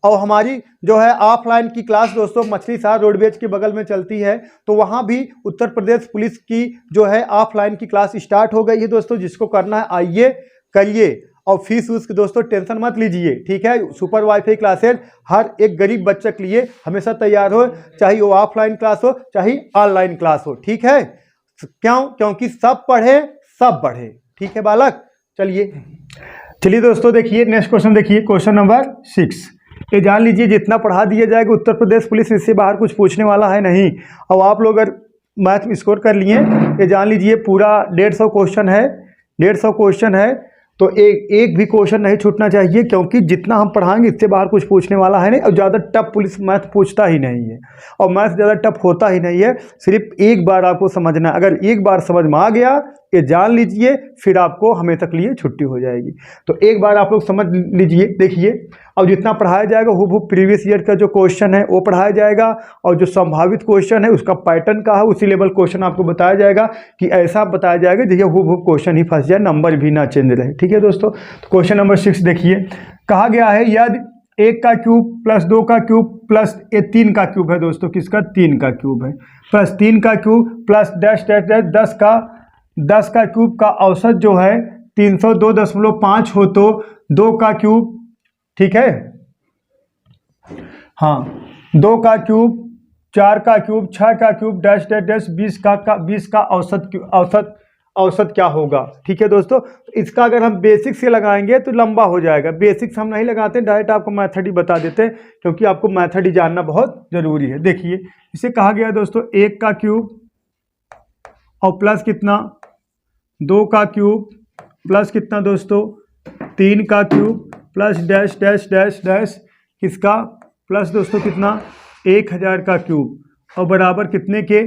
और हमारी जो है ऑफलाइन की क्लास दोस्तों मछली शहर रोडवेज के बगल में चलती है, तो वहाँ भी उत्तर प्रदेश पुलिस की जो है ऑफलाइन की क्लास स्टार्ट हो गई है दोस्तों। जिसको करना है आइए करिए, और फीस उसकी दोस्तों टेंशन मत लीजिए। ठीक है, सुपर वाईफाई क्लासेज हर एक गरीब बच्चे के लिए हमेशा तैयार हो, चाहे वो ऑफलाइन क्लास हो चाहे ऑनलाइन क्लास हो। ठीक है, क्यों, क्योंकि सब पढ़े सब बढ़े। ठीक है बालक, चलिए दोस्तों देखिए नेक्स्ट क्वेश्चन देखिए, क्वेश्चन नंबर 6। ये जान लीजिए जितना पढ़ा दिया जाएगा उत्तर प्रदेश पुलिस इससे बाहर कुछ पूछने वाला है नहीं। और आप लोग अगर मैथ में स्कोर कर लिए, ये जान लीजिए पूरा 150 क्वेश्चन है, 150 क्वेश्चन है, तो एक भी क्वेश्चन नहीं छूटना चाहिए, क्योंकि जितना हम पढ़ाएंगे इससे बाहर कुछ पूछने वाला है नहीं। और ज़्यादा टफ पुलिस मैथ पूछता ही नहीं है, और मैथ ज़्यादा टफ होता ही नहीं है। सिर्फ एक बार आपको समझना, अगर एक बार समझ में आ गया ये जान लीजिए, फिर आपको हमेशा के लिए छुट्टी हो जाएगी। तो एक बार आप लोग समझ लीजिए, देखिए अब जितना पढ़ाया जाएगा हूबहू प्रीवियस ईयर का जो क्वेश्चन है वो पढ़ाया जाएगा, और जो संभावित क्वेश्चन है उसका पैटर्न का है उसी लेवल क्वेश्चन आपको बताया जाएगा, कि ऐसा बताया जाएगा जैसे हूबहू क्वेश्चन ही फंस जाए, नंबर भी ना चेंज रहे। ठीक है दोस्तों, तो क्वेश्चन नंबर 6 देखिए, कहा गया है यदि 1 का क्यूब + 2 का क्यूब प्लस ये 3 का क्यूब है दोस्तों, किसका, 3 का क्यूब है, प्लस 3 का cube plus dash dash dash 10 का क्यूब का औसत जो है 302.5 हो, तो 2 का क्यूब, ठीक है, हाँ 2 का क्यूब, 4 का क्यूब, 6 का क्यूब डैश डैश डैश 20 का औसत क्या होगा। ठीक है दोस्तों, इसका अगर हम बेसिक से लगाएंगे तो लंबा हो जाएगा, बेसिक्स हम नहीं लगाते, डायरेक्ट आपको मैथड ही बता देते हैं, क्योंकि आपको मैथड ही जानना बहुत जरूरी है। देखिए इसे कहा गया है दोस्तों 1 का क्यूब और प्लस कितना, 2 का क्यूब प्लस कितना दोस्तों, 3 का cube plus dash dash dash dash किसका, प्लस दोस्तों कितना, 1000 का क्यूब, और बराबर कितने के,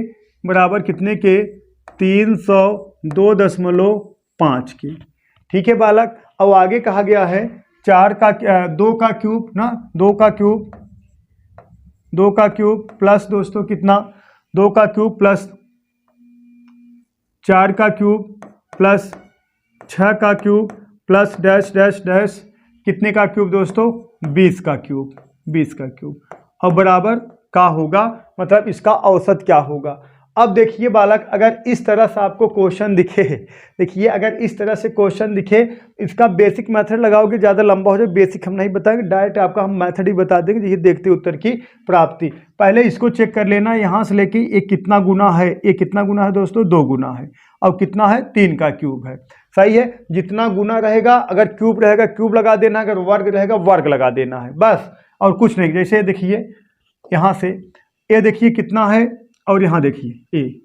302.5 के। ठीक है बालक, अब आगे कहा गया है 2 का क्यूब ना, 2 का क्यूब प्लस दोस्तों कितना, 2 का क्यूब प्लस 4 का क्यूब प्लस 6 का cube plus dash dash dash कितने का क्यूब दोस्तों, 20 का क्यूब, और बराबर का होगा, मतलब इसका औसत क्या होगा। अब देखिए बालक, अगर इस तरह से आपको क्वेश्चन दिखे, देखिए अगर इस तरह से क्वेश्चन दिखे, इसका बेसिक मेथड लगाओगे ज़्यादा लंबा हो जाए, बेसिक हम नहीं बताएंगे, डायरेक्ट आपका हम मेथड ही बता देंगे, जैसे देखते उत्तर की प्राप्ति। पहले इसको चेक कर लेना, यहाँ से लेके ये कितना गुना है, ये कितना गुना है दोस्तों, 2 गुना है, और कितना है 3 का क्यूब है। सही है, जितना गुना रहेगा, अगर क्यूब रहेगा क्यूब लगा देना, अगर वर्ग रहेगा वर्ग लगा देना है, बस और कुछ नहीं। जैसे देखिए यहाँ से ए देखिए कितना है और यहाँ देखिए ए।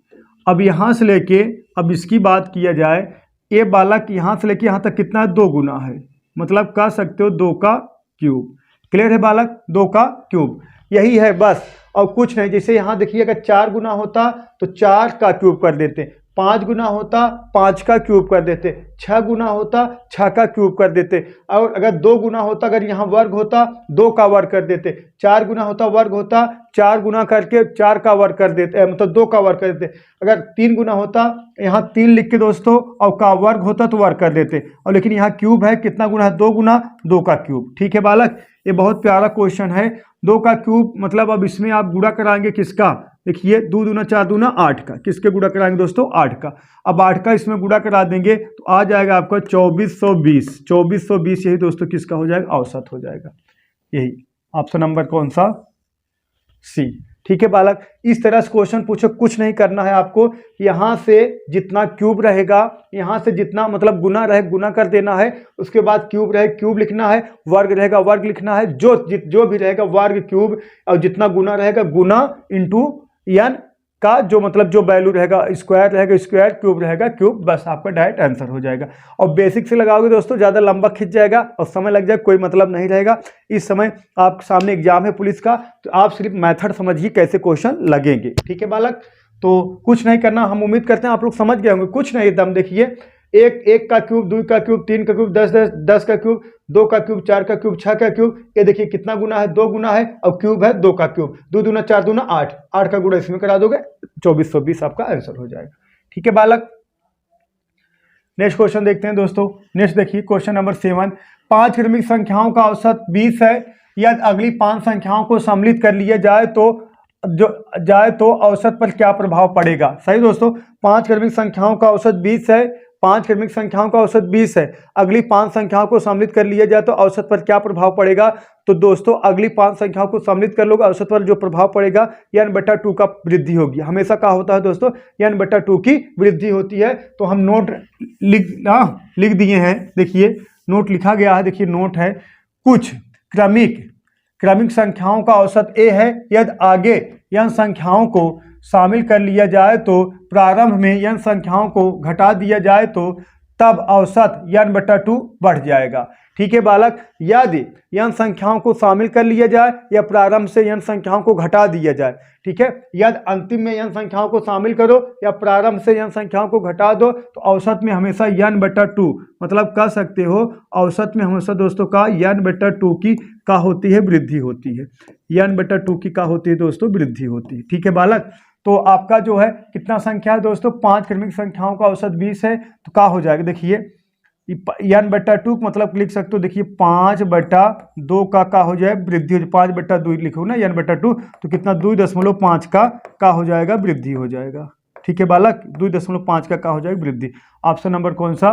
अब यहाँ से लेके अब इसकी बात किया जाए, ए बालक यहाँ से लेके यहाँ तक कितना है 2 गुना है, मतलब कह सकते हो 2 का क्यूब। क्लियर है बालक, 2 का क्यूब यही है बस और कुछ नहीं। जैसे यहाँ देखिए अगर 4 गुना होता तो 4 का क्यूब कर देते, 5 गुना होता 5 का क्यूब कर देते, 6 गुना होता 6 का क्यूब कर देते, और अगर 2 गुना होता, अगर यहाँ वर्ग होता 2 का वर्ग कर देते, 4 गुना होता वर्ग होता 4 गुना करके 4 का वर्ग कर देते, मतलब 2 का वर्ग कर देते। अगर 3 गुना होता यहाँ 3 लिख के दोस्तों और का वर्ग होता तो वर्ग कर देते, और लेकिन यहाँ क्यूब है, कितना गुना है 2 गुना 2 का क्यूब। ठीक है बालक, ये बहुत प्यारा क्वेश्चन है। 2 का क्यूब मतलब अब इसमें आप गुणा कराएंगे किसका, देखिए 2 दूना 4 दूना 8 का, किसके गुणा कराएंगे दोस्तों 8 का। अब 8 का इसमें गुणा करा देंगे तो आ जाएगा आपका 2420। 2420 यही दोस्तों किसका हो जाएगा, औसत हो जाएगा। यही ऑप्शन नंबर कौन सा, सी। ठीक है बालक, इस तरह से क्वेश्चन पूछो, कुछ नहीं करना है आपको। यहाँ से जितना क्यूब रहेगा, यहाँ से जितना मतलब गुना रहे गुना कर देना है, उसके बाद क्यूब रहे क्यूब लिखना है, वर्ग रहेगा वर्ग लिखना है, जो भी रहेगा वर्ग क्यूब, और जितना गुना रहेगा गुना इंटू एन का जो मतलब जो वैल्यू रहेगा, स्क्वायर रहेगा स्क्वायर, क्यूब रहेगा क्यूब, बस आपका डायरेक्ट आंसर हो जाएगा। और बेसिक से लगाओगे दोस्तों ज़्यादा लंबा खिंच जाएगा और समय लग जाएगा, कोई मतलब नहीं रहेगा। इस समय आपके सामने एग्जाम है पुलिस का, तो आप सिर्फ मेथड समझिए कैसे क्वेश्चन लगेंगे। ठीक है बालक, तो कुछ नहीं करना, हम उम्मीद करते हैं आप लोग समझ गए होंगे। कुछ नहीं, एकदम देखिए 1 का क्यूब, 2 का क्यूब, 3 का क्यूब, 10 का क्यूब, 2 का क्यूब, 4 का क्यूब, 6 का क्यूब, ये देखिए कितना गुना है 2 गुना है, और क्यूब है 2 का क्यूब, 2 दूना 4 दूना 8, 8 का गुणा इसमें करा दोगे 2420 आपका आंसर हो जाएगा। ठीक है बालक, नेक्स्ट क्वेश्चन देखते हैं दोस्तों। नेक्स्ट देखिए क्वेश्चन नंबर 7, 5 क्रमिक संख्याओं का औसत 20 है, यदि अगली 5 संख्याओं को सम्मिलित कर लिया जाए तो औसत पर क्या प्रभाव पड़ेगा। सही दोस्तों, 5 क्रमिक संख्याओं का औसत 20 है, 5 क्रमिक संख्याओं का औसत 20 है, अगली 5 संख्याओं को सम्मिलित कर लिया जाए तो औसत पर क्या प्रभाव पड़ेगा। तो दोस्तों अगली 5 संख्याओं को सम्मिलित कर लोगे, औसत पर जो प्रभाव पड़ेगा n/2 का वृद्धि होगी। हमेशा क्या होता है दोस्तों, n/2 की वृद्धि होती है। तो हम नोट लिख दिए हैं, देखिए नोट लिखा गया है, देखिए नोट है, कुछ क्रमिक संख्याओं का औसत a है, यदि आगे n संख्याओं को शामिल कर लिया जाए तो प्रारंभ में n संख्याओं को घटा दिया जाए तो तब औसत n/2 बढ़ जाएगा। ठीक है बालक, यदि n संख्याओं को शामिल कर लिया जाए या प्रारंभ से n संख्याओं को घटा दिया जाए। ठीक है, यदि अंतिम में n संख्याओं को शामिल करो या प्रारंभ से n संख्याओं को घटा दो तो औसत में हमेशा n/2 मतलब कह सकते हो औसत में हमेशा दोस्तों का n/2 की का होती है वृद्धि होती है, n/2 की का होती है दोस्तों वृद्धि होती है। ठीक है बालक, तो आपका जो है कितना संख्या है दोस्तों, 5 क्रमिक संख्याओं का औसत 20 है, तो क्या हो जाएगा देखिए n/2 मतलब लिख सकते हो, देखिए 5/2 का हो जाए वृद्धि हो जाए, 5/2 लिखो ना n/2, तो कितना 2.5 का हो जाएगा वृद्धि हो जाएगा। ठीक है बालक, 2.5 का हो जाएगा वृद्धि। ऑप्शन नंबर कौन सा,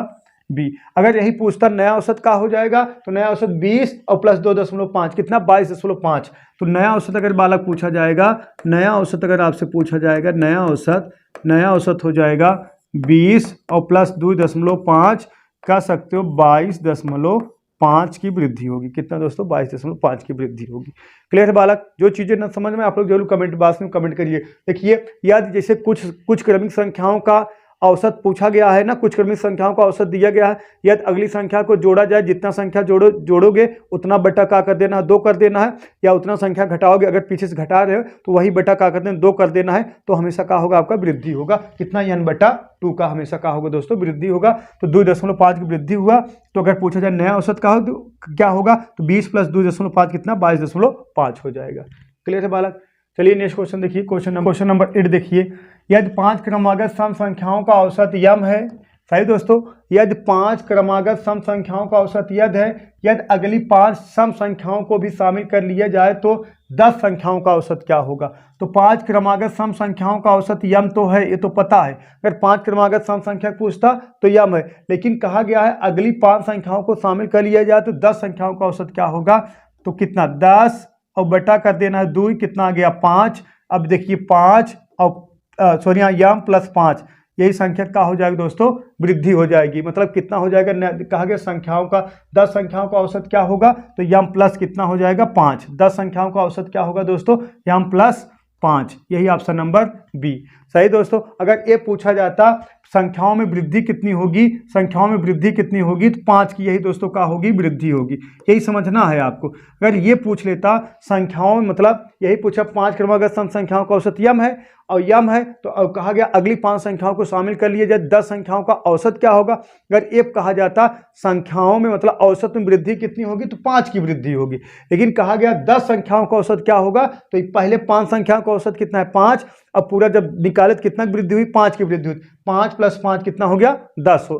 बी। अगर यही पूछता नया औसत का हो जाएगा तो नया औसत 20 और प्लस 2.5 कितना 22.5। तो नया औसत अगर बालक पूछा जाएगा, नया औसत अगर आपसे पूछा जाएगा, नया औसत हो जाएगा 20 और प्लस 2.5 कह सकते हो 22.5 की वृद्धि होगी। कितना दोस्तों 22.5 की वृद्धि होगी। क्लियर है बालक, जो चीज़ें न समझ में आप लोग जरूर कमेंट बॉक्स में कमेंट करिए। देखिए याद जैसे कुछ क्रमिक संख्याओं का औसत पूछा गया है ना, कुछ क्रमिक संख्याओं का औसत दिया गया है, यदि अगली संख्या को जोड़ा जाए, जितना संख्या जोड़ोगे उतना बटा का कर देना है 2 कर देना है, या उतना संख्या घटाओगे, अगर पीछे से घटा रहे हो तो वही बटा का कर देना 2 कर देना है, तो हमेशा क्या होगा आपका वृद्धि होगा। कितना n/2 का हमेशा क्या होगा दोस्तों वृद्धि होगा। तो 2.5 की वृद्धि हुआ, तो अगर पूछा जाए नया औसत का हो तो क्या होगा, तो 20 प्लस 2.5 कितना 22.5 हो जाएगा। क्लियर है बालक, चलिए नेक्स्ट क्वेश्चन देखिए, क्वेश्चन नंबर 8 देखिए, यदि 5 क्रमागत सम संख्याओं का औसत m है। सही दोस्तों, यदि 5 क्रमागत सम संख्याओं का औसत है, यदि अगली 5 सम संख्याओं को भी शामिल कर लिया जाए तो 10 संख्याओं का औसत क्या होगा। तो 5 क्रमागत सम संख्याओं का औसत m तो है, ये तो पता है, अगर 5 क्रमागत सम संख्या पूछता तो m है, लेकिन कहा गया है अगली 5 संख्याओं को शामिल कर लिया जाए तो 10 संख्याओं का औसत क्या होगा। तो कितना 10 और बटा कर देना है 2, कितना आ गया 5। अब देखिए 5 और सॉरी यहाँ m प्लस 5, यही संख्या क्या हो जाएगा दोस्तों, वृद्धि हो जाएगी। मतलब कितना हो जाएगा, कहा गया संख्याओं का 10 संख्याओं का औसत क्या होगा, तो यम प्लस कितना हो जाएगा 5। 10 संख्याओं का औसत क्या होगा दोस्तों, यम प्लस 5। यही ऑप्शन नंबर बी सही दोस्तों। अगर ये पूछा जाता संख्याओं में वृद्धि कितनी होगी, संख्याओं में वृद्धि कितनी होगी, तो 5 की यही दोस्तों क्या होगी, वृद्धि होगी। यही समझना है आपको। अगर ये पूछ लेता संख्याओं में, मतलब यही पूछा 5 क्रमागत सम संख्याओं का औसत यम है और यम है, तो अब कहा गया अगली 5 संख्याओं को शामिल कर लिए जाए, 10 संख्याओं का औसत क्या होगा। अगर ये कहा जाता संख्याओं में मतलब औसत में वृद्धि कितनी होगी, तो 5 की वृद्धि होगी। लेकिन कहा गया 10 संख्याओं का औसत क्या होगा, तो पहले 5 संख्याओं का औसत कितना है 5, अब पूरा जब निकाले तो कितना वृद्धि हुई, 5 की वृद्धि हुई। 5 + 5 कितना हो गया 10 हो,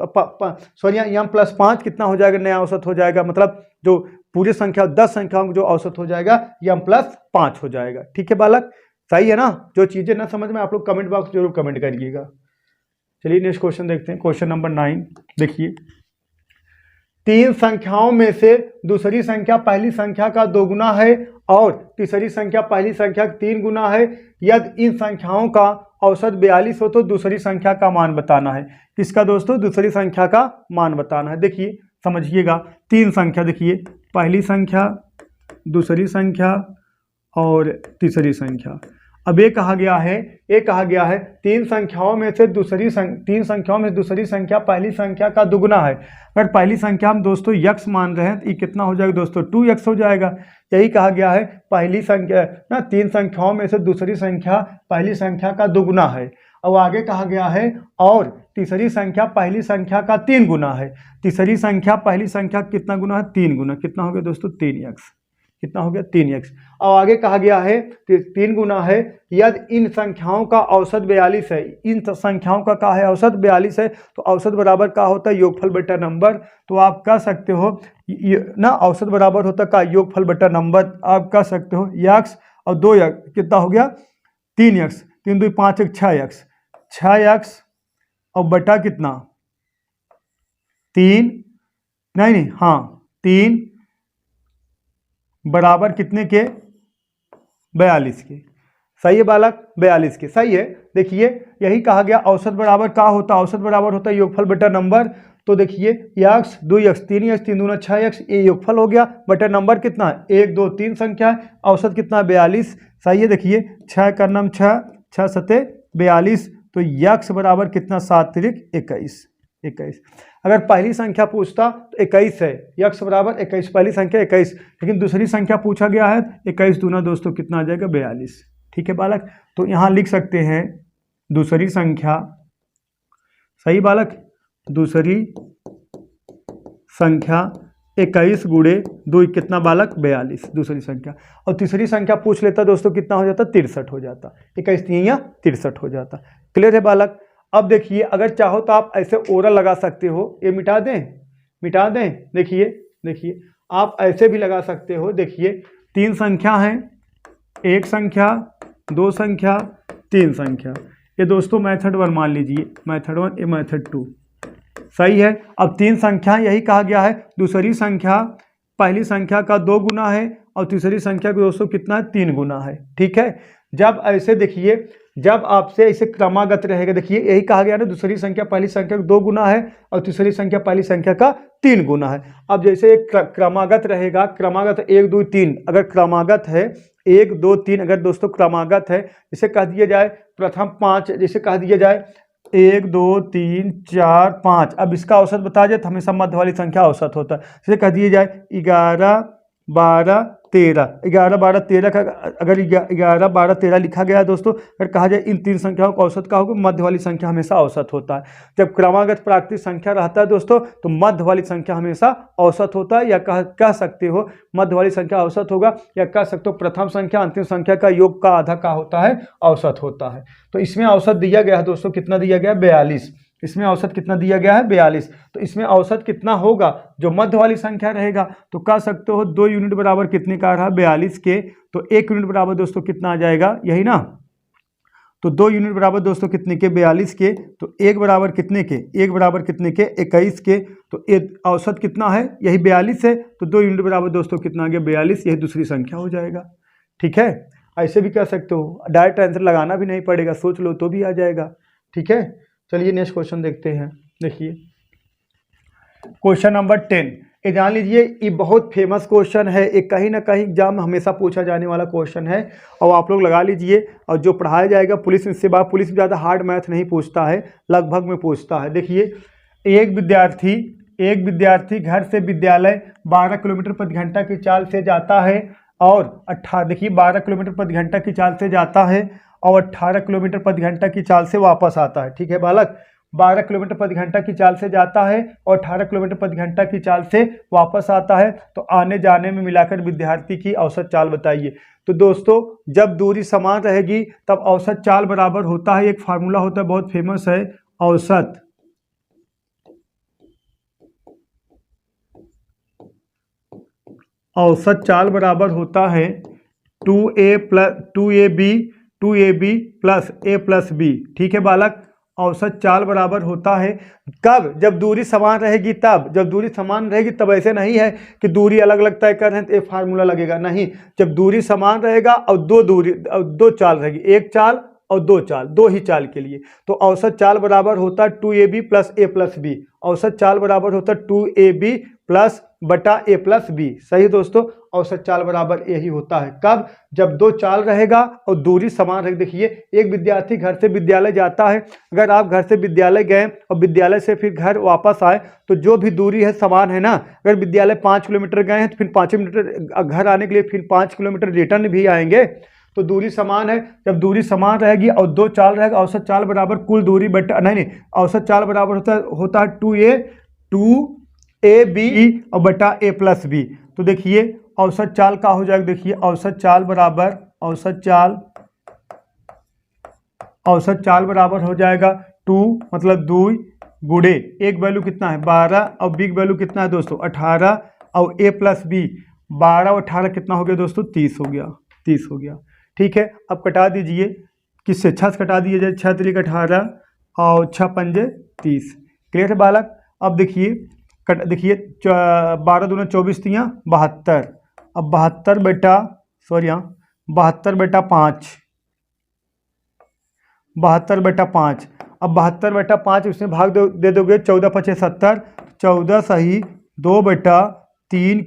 सॉरी यम प्लस 5 कितना हो जाएगा, नया औसत हो जाएगा। मतलब जो पूरी संख्या 10 संख्याओं का जो औसत हो जाएगा यम प्लस 5 हो जाएगा। ठीक है बालक, सही है ना। जो चीजें ना समझ में आप लोग कमेंट बॉक्स जरूर कमेंट करिएगा। चलिए नेक्स्ट क्वेश्चन देखते हैं। क्वेश्चन नंबर 9 देखिए, 3 संख्याओं में से दूसरी संख्या पहली संख्या का 2 गुना है और तीसरी संख्या पहली संख्या का 3 गुना है। यदि इन संख्याओं का औसत 42 हो तो दूसरी संख्या का मान बताना है। किसका दोस्तों, दूसरी संख्या का मान बताना है। देखिए समझिएगा, 3 संख्या देखिए, पहली संख्या, दूसरी संख्या और तीसरी संख्या। अब ये कहा गया है 3 संख्याओं में से दूसरी संख्या पहली संख्या का दुगुना है। अगर पहली संख्या हम दोस्तों यक्स मान रहे हैं तो ये कितना हो जाएगा दोस्तों, 2x हो जाएगा। यही कहा गया है पहली संख्या ना, 3 संख्याओं में से दूसरी संख्या पहली संख्या का दुगुना है। अब आगे कहा गया है और तीसरी संख्या पहली संख्या का 3 गुना है। तीसरी संख्या पहली संख्या कितना गुना है, 3 गुना। कितना हो गया दोस्तों, 3x। कितना हो गया 3x। और आगे कहा गया है 3 गुना है। यदि इन संख्याओं का औसत 42 है, इन संख्याओं का क्या है, औसत 42 है, तो औसत बराबर क्या होता है, योगफल बटा नंबर। तो आप कह सकते हो ना, औसत बराबर होता का योगफल बटा नंबर। आप कह सकते हो x और 2x कितना हो गया 3x, 3 2 5 1 6x और बटा कितना 3, नहीं हाँ 3 बराबर कितने के, 42 के। सही है बालक, 42 के सही है। देखिए यही कहा गया औसत बराबर क्या होता है, औसत बराबर होता है योगफल बटा नंबर। तो देखिए x 2x 3x 3 दूना 6x, ये योगफल हो गया बटा नंबर कितना है 1 2 3 संख्या है, औसत कितना है 42। सही है। देखिए 6 का नाम 6 6 7 42, तो x बराबर कितना 7 3 21। अगर पहली संख्या पूछता तो 21 है, x बराबर 21, पहली संख्या 21। लेकिन दूसरी संख्या पूछा गया है 21 दूना दोस्तों कितना आ जाएगा 42। ठीक है बालक, तो यहाँ लिख सकते हैं दूसरी संख्या, सही बालक, दूसरी संख्या 21 गुणे 2 कितना बालक 42 दूसरी संख्या। और तीसरी संख्या पूछ लेता दोस्तों कितना हो जाता 63 हो जाता, 21 या 63 हो जाता। क्लियर है बालक। अब देखिए अगर चाहो तो आप ऐसे ओरल लगा सकते हो, ये मिटा दें। देखिए आप ऐसे भी लगा सकते हो। देखिए 3 संख्या हैं, 1 संख्या 2 संख्या 3 संख्या। ये दोस्तों मेथड 1 मान लीजिए, मेथड 1 ये मेथड 2। सही है। अब 3 संख्या यही कहा गया है दूसरी संख्या पहली संख्या का 2 गुना है और तीसरी संख्या का दोस्तों कितना है 3 गुना है। ठीक है। जब ऐसे देखिए, जब आपसे ऐसे क्रमागत रहेगा, देखिए यही कहा गया ना दूसरी संख्या पहली संख्या का 2 गुना है और तीसरी संख्या पहली संख्या का 3 गुना है। अब जैसे एक क्रमागत रहेगा, क्रमागत 1 2 3, अगर क्रमागत है 1 2 3, अगर दोस्तों क्रमागत है, जैसे कह दिया जाए प्रथम 5, जैसे कह दिया जाए 1 2 3 4 5। अब इसका औसत बताया जाए तो हमेशा मध्य वाली संख्या औसत होता है। जैसे कह दिया जाए 11 12 13, 11 12 13 का अगर 11 12 13 लिखा गया है दोस्तों, अगर कहा जाए इन 3 संख्याओं का औसत का होगा, मध्य वाली संख्या हमेशा औसत होता है। जब क्रमागत प्राकृतिक संख्या रहता है दोस्तों तो मध्य वाली संख्या हमेशा औसत होता है, या कह सकते हो मध्य वाली संख्या औसत होगा, या कह सकते हो प्रथम संख्या अंतिम संख्या का योग का आधा का होता है, औसत होता है। तो इसमें औसत दिया गया है दोस्तों, कितना दिया गया है 42। इसमें औसत कितना दिया गया है 42। तो इसमें औसत कितना होगा, जो मध्य वाली संख्या रहेगा, तो कह सकते हो 2 यूनिट बराबर कितने का रहा 42 के, तो 1 यूनिट बराबर दोस्तों कितना आ जाएगा, यही ना। तो 2 यूनिट बराबर दोस्तों कितने के 42 के, तो 1 बराबर कितने के, 1 बराबर कितने के 21 के, तो औसत कितना है यही 42 है, तो 2 यूनिट बराबर दोस्तों कितना आ गया 42, यही दूसरी संख्या हो जाएगा। ठीक है। ऐसे भी कह सकते हो, डायरेक्ट आंसर लगाना भी नहीं पड़ेगा, सोच लो तो भी आ जाएगा। ठीक है। चलिए नेक्स्ट क्वेश्चन देखते हैं। देखिए क्वेश्चन नंबर 10, ये जान लीजिए ये बहुत फेमस क्वेश्चन है, एक कहीं ना कहीं एग्जाम में हमेशा पूछा जाने वाला क्वेश्चन है और आप लोग लगा लीजिए। और जो पढ़ाया जाएगा पुलिस, इससे बाद पुलिस में ज़्यादा हार्ड मैथ नहीं पूछता है, लगभग में पूछता है। देखिए एक विद्यार्थी घर से विद्यालय 12 किलोमीटर प्रति घंटा की चाल से जाता है और 12 किलोमीटर प्रति घंटा की चाल से जाता है और 18 किलोमीटर प्रति घंटा की चाल से वापस आता है। ठीक है बालक, 12 किलोमीटर प्रति घंटा की चाल से जाता है और 18 किलोमीटर प्रति घंटा की चाल से वापस आता है, तो आने जाने में मिलाकर विद्यार्थी की औसत चाल बताइए। तो दोस्तों जब दूरी समान रहेगी तब औसत चाल बराबर होता है, एक फार्मूला होता है बहुत फेमस है, औसत चाल बराबर होता है 2ab plus a plus b। ठीक है बालक, औसत चाल बराबर होता है कब, जब दूरी समान रहेगी तब। जब दूरी समान रहेगी तब ऐसे नहीं है कि दूरी अलग अलग तय कर रहे हैं तो एक फार्मूला लगेगा, नहीं। जब दूरी समान रहेगा और दो चाल रहेगी, एक चाल और दो चाल, दो ही चाल के लिए, तो औसत चाल बराबर होता है 2ab plus a plus b। औसत चाल बराबर होता है 2ab प्लस बटा a प्लस b। सही दोस्तों, औसत चाल बराबर यही होता है कब, जब दो चाल रहेगा और दूरी समान रहेगी। देखिए एक विद्यार्थी घर से विद्यालय जाता है, अगर आप घर से विद्यालय गए और विद्यालय से फिर घर वापस आए तो जो भी दूरी है समान है ना। अगर विद्यालय 5 किलोमीटर गए हैं तो फिर 5 किलोमीटर घर आने के लिए फिर 5 किलोमीटर रिटर्न भी आएंगे, तो दूरी समान है। जब दूरी समान रहेगी और दो चाल रहेगा, औसत चाल बराबर कुल दूरी बटा नहीं, औसत चाल बराबर होता है 2ab और बटा a प्लस b। तो देखिए औसत चाल का हो जाएगा, देखिए औसत चाल बराबर हो जाएगा 2 मतलब 2 गुणे एक वैल्यू कितना है 12 और b की वैल्यू कितना है दोस्तों 18 और a प्लस b 12 और 18 कितना हो गया दोस्तों 30 हो गया। ठीक है, अब कटा दीजिए, किससे 6 से कटा दिया जाए, 6 3 18 और 6 5 30। क्लियर है बालक। अब देखिए 12 दूना 24 3 72, अब 72 बटा 5, 72 बटा 5, अब 72 बटा 5 उसमें भाग दे दोगे 14 5 70, 14 सही 2 बटा 3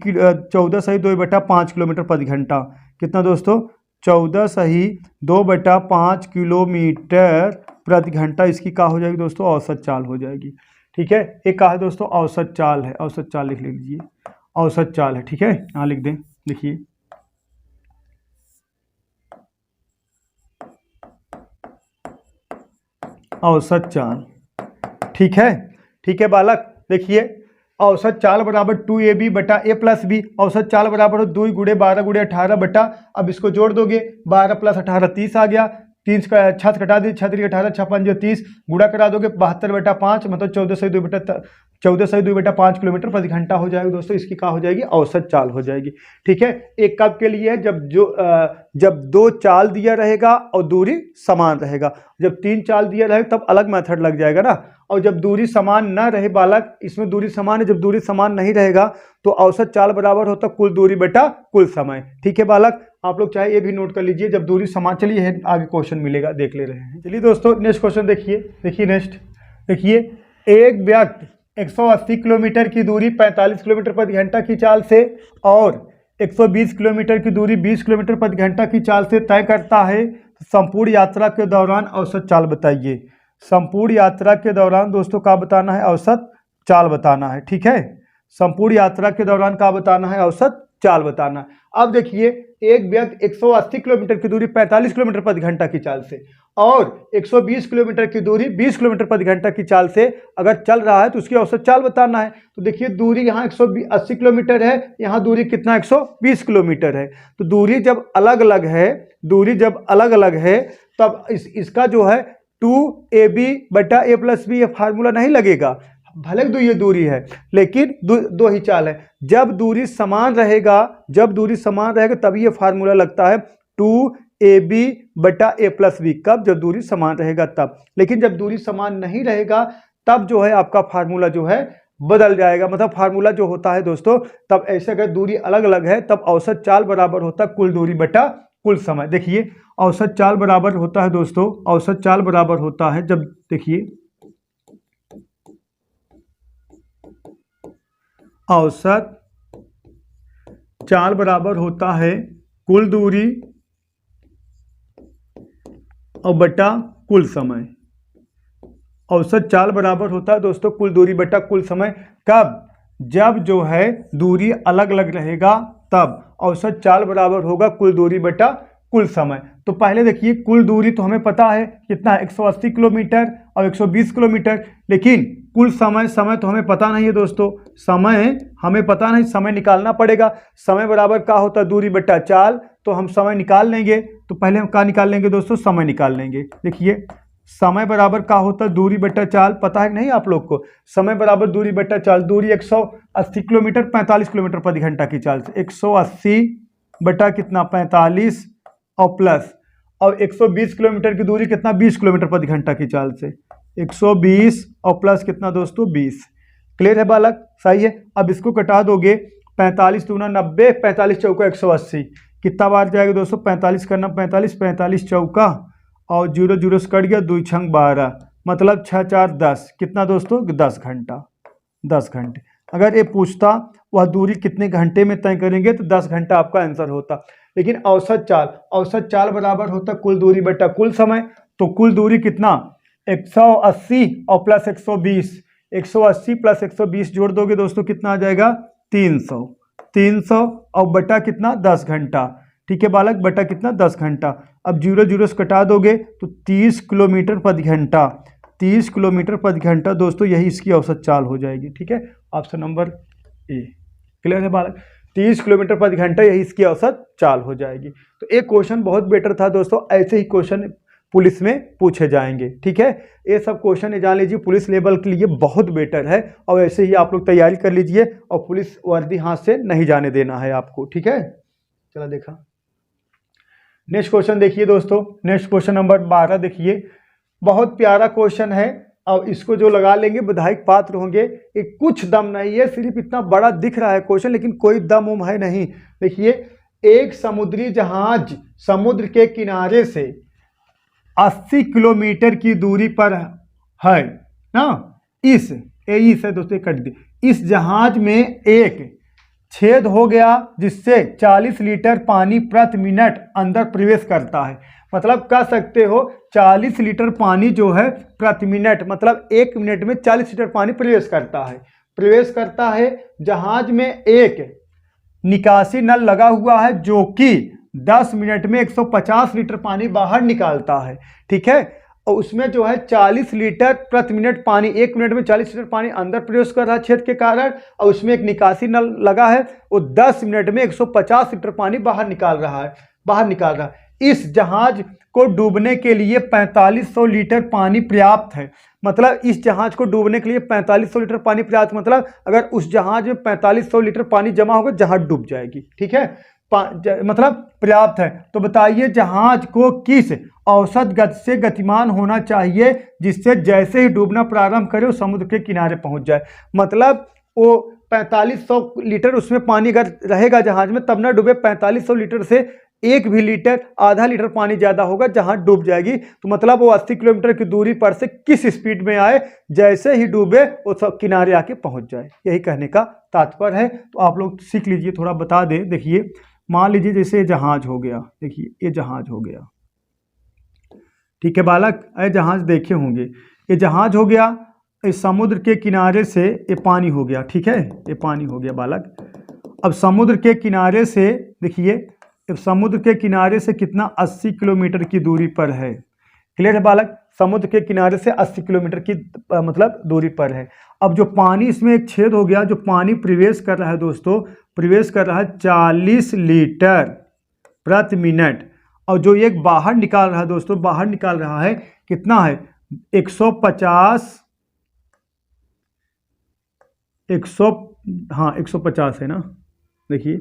14 सही 2 बटा 5 किलोमीटर प्रति घंटा। कितना दोस्तों 14 सही 2 बटा 5 किलोमीटर प्रति घंटा। इसकी क्या हो जाएगी दोस्तों औसत चाल हो जाएगी। ठीक है, एक कहा है दोस्तों औसत चाल है, औसत चाल लिख लीजिए, औसत चाल है। ठीक है, यहाँ लिख दें, लिखिए औसत चाल। ठीक है बालक। देखिए औसत चाल बराबर 2ab बटा a प्लस b, औसत चाल बराबर हो 2 गुणे 12 गुणे 18 बटा, अब इसको जोड़ दोगे 12 प्लस 18 30 आ गया, 3 का 6 कटा दी 6 3 18 6 5 30, गुणा करा दोगे 72 बटा 5 मतलब 14 सही 2 बटा 5 किलोमीटर प्रति घंटा हो जाएगा दोस्तों। इसकी क्या हो जाएगी औसत चाल हो जाएगी। ठीक है, एक कब के लिए है, जब दो चाल दिया रहेगा और दूरी समान रहेगा। जब 3 चाल दिया रहेगा तब अलग मेथड लग जाएगा ना, और जब दूरी समान ना रहे बालक, इसमें दूरी समान है, जब दूरी समान नहीं रहेगा तो औसत चाल बराबर होता कुल दूरी बटा कुल समय। ठीक है बालक, आप लोग चाहे ये भी नोट कर लीजिए, जब दूरी समान। चलिए आगे क्वेश्चन मिलेगा, देख ले रहे हैं। चलिए दोस्तों नेक्स्ट क्वेश्चन देखिए नेक्स्ट देखिए, एक व्यक्ति 180 किलोमीटर की दूरी 45 किलोमीटर प्रति घंटा की चाल से और 120 किलोमीटर की दूरी 20 किलोमीटर प्रति घंटा की चाल से तय करता है, संपूर्ण यात्रा के दौरान औसत चाल बताइए। संपूर्ण यात्रा के दौरान दोस्तों क्या बताना है, औसत चाल बताना है। ठीक है, संपूर्ण यात्रा के दौरान क्या बताना है, औसत चाल बताना है। अब देखिए एक व्यक्ति 180 किलोमीटर की दूरी 45 किलोमीटर प्रति घंटा की चाल से और 120 किलोमीटर की दूरी 20 किलोमीटर प्रति घंटा की चाल से अगर चल रहा है तो उसकी औसत चाल बताना है। तो देखिए दूरी यहाँ 180 किलोमीटर है, यहाँ दूरी कितना 120 किलोमीटर है। तो दूरी जब अलग अलग है तब इसका जो है 2ab बटा a प्लस b, ये फार्मूला नहीं लगेगा, भले दो ये दूरी है लेकिन दो ही चाल है। जब दूरी समान रहेगा तभी ये फार्मूला लगता है 2ab बटा a प्लस b। कब, जब दूरी समान रहेगा तब। लेकिन जब दूरी समान नहीं रहेगा तब जो है आपका फार्मूला जो है बदल जाएगा, मतलब फार्मूला जो होता है दोस्तों तब ऐसे अगर दूरी अलग अलग है तब औसत चाल बराबर होता है कुल दूरी बटा कुल समय। देखिए औसत चाल बराबर होता है दोस्तों, औसत चाल बराबर होता है जब देखिए औसत चाल बराबर होता है कुल दूरी और बटा कुल समय। औसत चाल बराबर होता है दोस्तों कुल दूरी बटा कुल समय। कब? जब जो है दूरी अलग अलग रहेगा तब औसत चाल बराबर होगा कुल दूरी बटा कुल समय। तो पहले देखिए कुल दूरी तो हमें पता है कितना है, 180 किलोमीटर और 120 किलोमीटर, लेकिन कुल समय तो हमें पता नहीं है दोस्तों। समय हमें पता नहीं, समय निकालना पड़ेगा। समय बराबर क्या होता है? दूरी बटा चाल। तो हम समय निकाल लेंगे। तो पहले हम क्या निकाल लेंगे दोस्तों? समय निकाल लेंगे। देखिए समय बराबर क्या होता है? दूरी बटा चाल। पता है कि नहीं आप लोग को? समय बराबर दूरी बटा चाल। दूरी 180 किलोमीटर 45 किलोमीटर प्रति घंटा की चाल से 180 बटा कितना 45 और प्लस और 120 किलोमीटर की दूरी कितना 20 किलोमीटर प्रति घंटा की चाल से 120 और प्लस कितना दोस्तों 20। क्लियर है बालक? सही है। अब इसको कटा दोगे 45 दूना 90 45 चौका 180 कितना बार जाएगा दोस्तों? 45 करना 45 45 चौका और 0 0 से कट गया 2 छंग 12 मतलब 6 4 10 कितना दोस्तों? 10 घंटा। 10 घंटे। अगर ये पूछता वह दूरी कितने घंटे में तय करेंगे तो 10 घंटा आपका आंसर होता। लेकिन औसत चाल बराबर होता कुल दूरी बटा कुल समय। तो कुल दूरी कितना? 180 और प्लस 120 180 प्लस 120 जोड़ दोगे दोस्तों कितना आ जाएगा? 300 और बटा कितना 10 घंटा। ठीक है बालक, बटा कितना 10 घंटा। अब 0 0 से कटा दोगे तो 30 किलोमीटर प्रति घंटा। 30 किलोमीटर प्रति घंटा दोस्तों, यही इसकी औसत चाल हो जाएगी। ठीक है, ऑप्शन नंबर ए। क्लियर है बालक? 30 किलोमीटर प्रति घंटा यही इसकी औसत चाल हो जाएगी। तो एक क्वेश्चन बहुत बेटर था दोस्तों। ऐसे ही क्वेश्चन पुलिस में पूछे जाएंगे। ठीक है, ये सब क्वेश्चन जान लीजिए पुलिस लेवल के लिए बहुत बेटर है और ऐसे ही आप लोग तैयारी कर लीजिए और पुलिस वर्दी हाथ से नहीं जाने देना है आपको। ठीक है, चला देखा नेक्स्ट क्वेश्चन देखिए दोस्तों। नेक्स्ट क्वेश्चन नंबर 12 देखिए, बहुत प्यारा क्वेश्चन है और इसको जो लगा लेंगे विधायक पात्र होंगे। ये कुछ दम नहीं है, सिर्फ इतना बड़ा दिख रहा है क्वेश्चन लेकिन कोई दम उम है नहीं। देखिए एक समुद्री जहाज समुद्र के किनारे से 80 किलोमीटर की दूरी पर है ना। इस है दोस्तों, कट दी। इस जहाज में एक छेद हो गया जिससे 40 लीटर पानी प्रति मिनट अंदर प्रवेश करता है। मतलब कह सकते हो 40 लीटर पानी जो है प्रति मिनट, मतलब 1 मिनट में 40 लीटर पानी प्रवेश करता है। जहाज में एक निकासी नल लगा हुआ है जो कि 10 मिनट में 150 लीटर पानी बाहर निकालता है। ठीक है, और उसमें जो है 40 लीटर प्रति मिनट पानी, 1 मिनट में 40 लीटर पानी अंदर प्रवेश कर रहा है छेद के कारण, और उसमें एक निकासी नल लगा है, वो 10 मिनट में 150 लीटर पानी बाहर निकाल रहा है। इस जहाज को डूबने के लिए 4500 लीटर पानी पर्याप्त है। मतलब इस जहाज को डूबने के लिए 4500 लीटर पानी पर्याप्त, मतलब अगर उस जहाज में 4500 लीटर पानी जमा होगा जहाज डूब जाएगी। ठीक है, मतलब पर्याप्त है। तो बताइए जहाज को किस औसत गति से गतिमान होना चाहिए जिससे जैसे ही डूबना प्रारंभ करे वो समुद्र के किनारे पहुंच जाए। मतलब वो 4500 लीटर उसमें पानी अगर रहेगा जहाज में तब ना डूबे। 4500 लीटर से एक भी लीटर आधा लीटर पानी ज्यादा होगा जहाज डूब जाएगी। तो मतलब वो 80 किलोमीटर की दूरी पर से किस स्पीड में आए जैसे ही डूबे वो सब किनारे आके पहुंच जाए, यही कहने का तात्पर्य है। तो आप लोग सीख लीजिए, थोड़ा बता दें। देखिए मान लीजिए जैसे ये जहाज हो गया, देखिए ये जहाज हो गया। ठीक है बालक, ये जहाज देखे होंगे, ये जहाज हो गया, इस समुद्र के किनारे से ये पानी हो गया। ठीक है, ये पानी हो गया बालक। अब समुद्र के किनारे से देखिए, समुद्र के किनारे से कितना 80 किलोमीटर की दूरी पर है। क्लियर है बालक? समुद्र के किनारे से 80 किलोमीटर की मतलब दूरी पर है। अब जो पानी इसमें एक छेद हो गया, जो पानी प्रवेश कर रहा है दोस्तों, प्रवेश कर रहा है 40 लीटर प्रति मिनट, और जो एक बाहर निकाल रहा है दोस्तों, बाहर निकाल रहा है कितना है 150 है ना। देखिए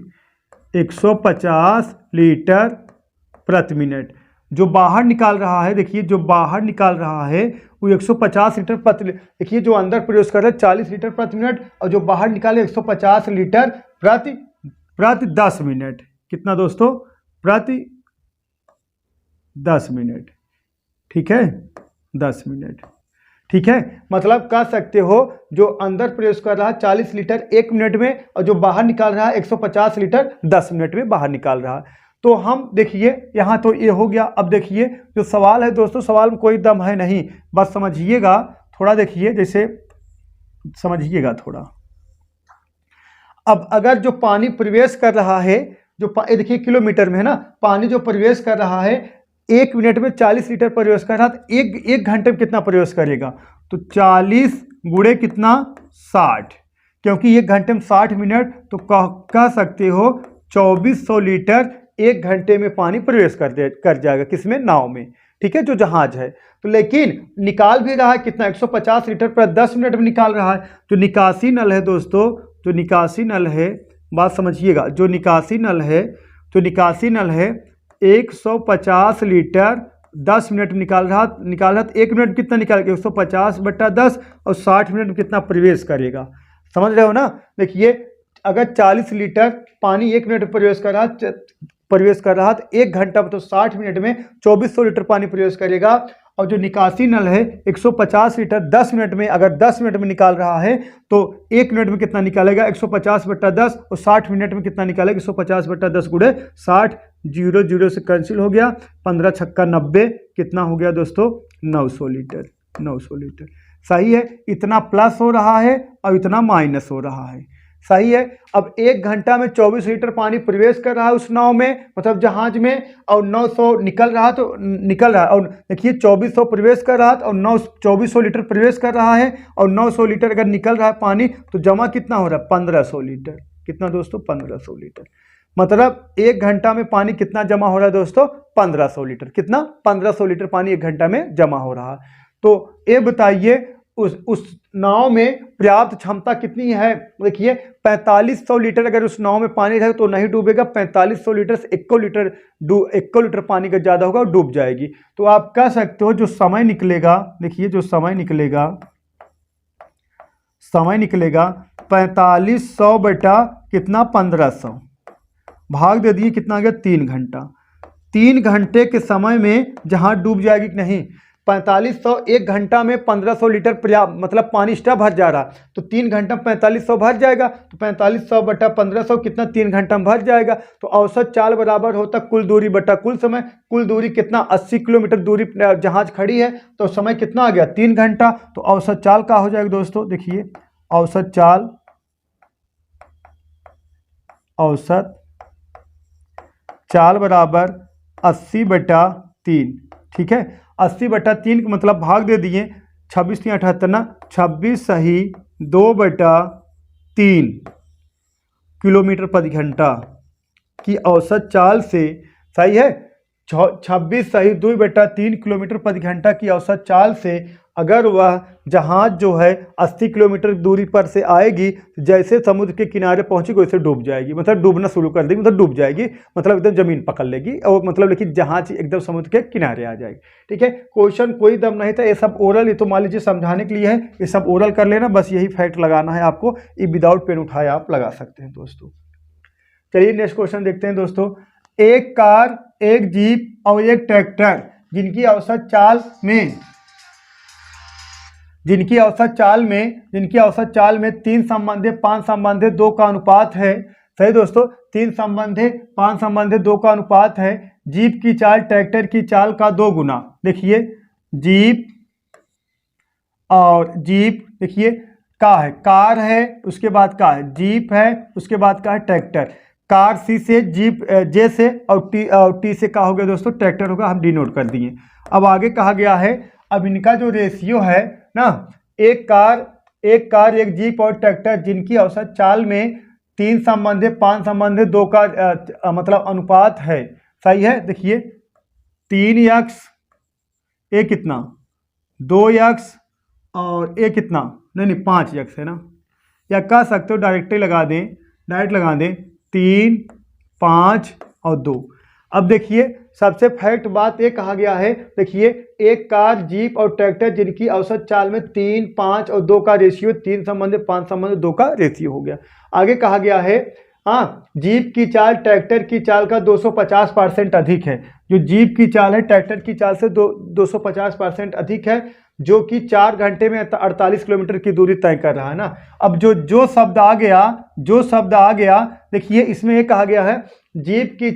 150 लीटर प्रति मिनट जो बाहर निकाल रहा है। देखिए जो बाहर निकाल रहा है वो 150 लीटर प्रति, देखिए जो अंदर प्रवेश कर रहा है 40 लीटर प्रति मिनट और जो बाहर निकाले 150 लीटर प्रति 10 मिनट। कितना दोस्तों? प्रति 10 मिनट। ठीक है, 10 मिनट। ठीक है, मतलब कह सकते हो जो अंदर प्रवेश कर रहा है 40 लीटर 1 मिनट में और जो बाहर निकाल रहा है 150 लीटर 10 मिनट में बाहर निकाल रहा है। तो हम देखिए यहाँ तो ये हो गया। अब देखिए जो सवाल है दोस्तों, सवाल में कोई दम है नहीं, बस समझिएगा थोड़ा, देखिए जैसे समझिएगा थोड़ा। अब अगर जो पानी प्रवेश कर रहा है, जो देखिए किलोमीटर में है ना, पानी जो प्रवेश कर रहा है 1 मिनट में 40 लीटर प्रवेश कर रहा है, तो एक घंटे में कितना प्रवेश करेगा? तो 40 गुणे कितना 60, क्योंकि 1 घंटे में 60 मिनट, तो कह सकते हो 2400 लीटर 1 घंटे में पानी प्रवेश कर जाएगा, किसमें? नाव में, ठीक है, जो जहाज है। तो लेकिन निकाल भी रहा है कितना? 150 लीटर पर 10 मिनट में निकाल रहा है। जो निकासी नल है दोस्तों, जो निकासी नल है, बात समझिएगा, जो निकासी नल है, तो निकासी नल है 150 लीटर 10 मिनट में निकाल रहा, तो 1 मिनट कितना निकालेगा? 150/10, और 60 मिनट में कितना प्रवेश करेगा? समझ रहे हो ना? देखिए अगर 40 लीटर पानी 1 मिनट में प्रवेश कर रहा तो 1 घंटा तो 60 मिनट में 2400 लीटर पानी प्रवेश करेगा। और जो निकासी नल है 150 लीटर 10 मिनट में, अगर 10 मिनट में निकाल रहा है तो 1 मिनट में कितना निकालेगा? 150/10, और 60 मिनट में कितना निकालेगा? 150/10 गुणे 60, 0 0 से कैंसिल हो गया, 15 छक्का 90, कितना हो गया दोस्तों? 900 लीटर। 900 लीटर सही है। इतना प्लस हो रहा है और इतना माइनस हो रहा है, सही है। अब 1 घंटा में 24 लीटर पानी प्रवेश कर रहा है उस नाव में, मतलब जहाज में, और 900 निकल रहा, तो निकल रहा है। और देखिए 2400 प्रवेश कर रहा है और 2400 लीटर प्रवेश कर रहा है, और 900 लीटर अगर निकल रहा है पानी, तो जमा कितना हो रहा है? 1500 लीटर। कितना दोस्तों? 1500 लीटर। मतलब 1 घंटा में पानी कितना जमा हो रहा है दोस्तों? 1500 लीटर। कितना? 1500 लीटर पानी 1 घंटा में जमा हो रहा है। तो ये बताइए उस नाव में पर्याप्त क्षमता कितनी है? देखिए 4500 लीटर अगर उस नाव में पानी रहे तो नहीं डूबेगा, 4500 लीटर से 1 लीटर पानी का ज़्यादा होगा और डूब जाएगी। तो आप कह सकते हो जो समय निकलेगा, देखिए जो समय निकलेगा 4500 बटा कितना? 1500, भाग दे दिए, कितना आ गया? 3 घंटा। 3 घंटे के समय में जहाज डूब जाएगी कि नहीं? 4500 1 घंटा में 1500 लीटर पर्याप्त, मतलब पानी एक्स्ट्रा भर जा रहा, तो 3 घंटा में 4500 भर जाएगा। तो 4500 बटा 1500 कितना? 3 घंटा में भर जाएगा। तो औसत चाल बराबर होता कुल दूरी बटा कुल समय। कुल दूरी कितना? 80 किलोमीटर दूरी जहाज खड़ी है, तो समय कितना आ गया? 3 घंटा। तो औसत चाल का हो जाएगा दोस्तों, देखिए औसत चाल बराबर 80/3, ठीक है। 80/3 का मतलब भाग दे दिए, 26 3 78 ना, 26 सही 2/3 किलोमीटर प्रति घंटा की औसत चाल से, सही है, 26 सही 2/3 किलोमीटर प्रति घंटा की औसत चाल से अगर वह जहाज जो है 80 किलोमीटर दूरी पर से आएगी, जैसे समुद्र के किनारे पहुंचेगी वैसे डूब जाएगी, मतलब डूबना शुरू कर देगी, मतलब डूब जाएगी, मतलब एकदम जमीन पकड़ लेगी, और मतलब लेकिन जहाज एकदम समुद्र के किनारे आ जाएगी। ठीक है, क्वेश्चन कोई दम नहीं था, ये सब ओरल, ये तो मान लीजिए समझाने के लिए है, ये सब ओरल कर लेना, बस यही फैक्ट लगाना है आपको, ये विदाउट पेन उठाए आप लगा सकते हैं दोस्तों। चलिए नेक्स्ट क्वेश्चन देखते हैं दोस्तों। एक कार, एक जीप और एक ट्रैक्टर जिनकी औसत चाल में 3 संबंधे 5 संबंधे 2 का अनुपात है। सही दोस्तों, 3 संबंधे 5 संबंधे 2 का अनुपात है। जीप की चाल ट्रैक्टर की चाल का 2 गुना। देखिए जीप और जीप, देखिए कार है, उसके बाद का है जीप है, उसके बाद का है ट्रैक्टर। कार सी से, जीप जे से, और टी से का हो गया दोस्तों ट्रैक्टर होगा, हम डिनोट कर दिए। अब आगे कहा गया है, अब इनका जो रेशियो है ना, एक कार एक जीप और ट्रैक्टर जिनकी औसत चाल में 3 संबंधे 5 संबंधे 2 का मतलब अनुपात है। सही है, देखिए 3x, एक कितना 2x, और एक कितना नहीं 5x है ना, या कह सकते हो डायरेक्ट लगा दें 3 5 और 2। अब देखिए सबसे फैक्ट बात ये कहा गया है, देखिए एक कार, जीप और ट्रैक्टर जिनकी औसत चाल में 3 5 और 2 का रेशियो, 3 संबंधे 5 संबंधे 2 का रेशियो हो गया। आगे कहा गया है, जीप की चाल ट्रैक्टर की चाल का 250% अधिक है। जो जीप की चाल है ट्रैक्टर की चाल से 250% अधिक है। जो कि 4 घंटे में 48 किलोमीटर की दूरी तय कर रहा है ना। अब जो शब्द आ गया, देखिए इसमें ये कहा गया है जीप की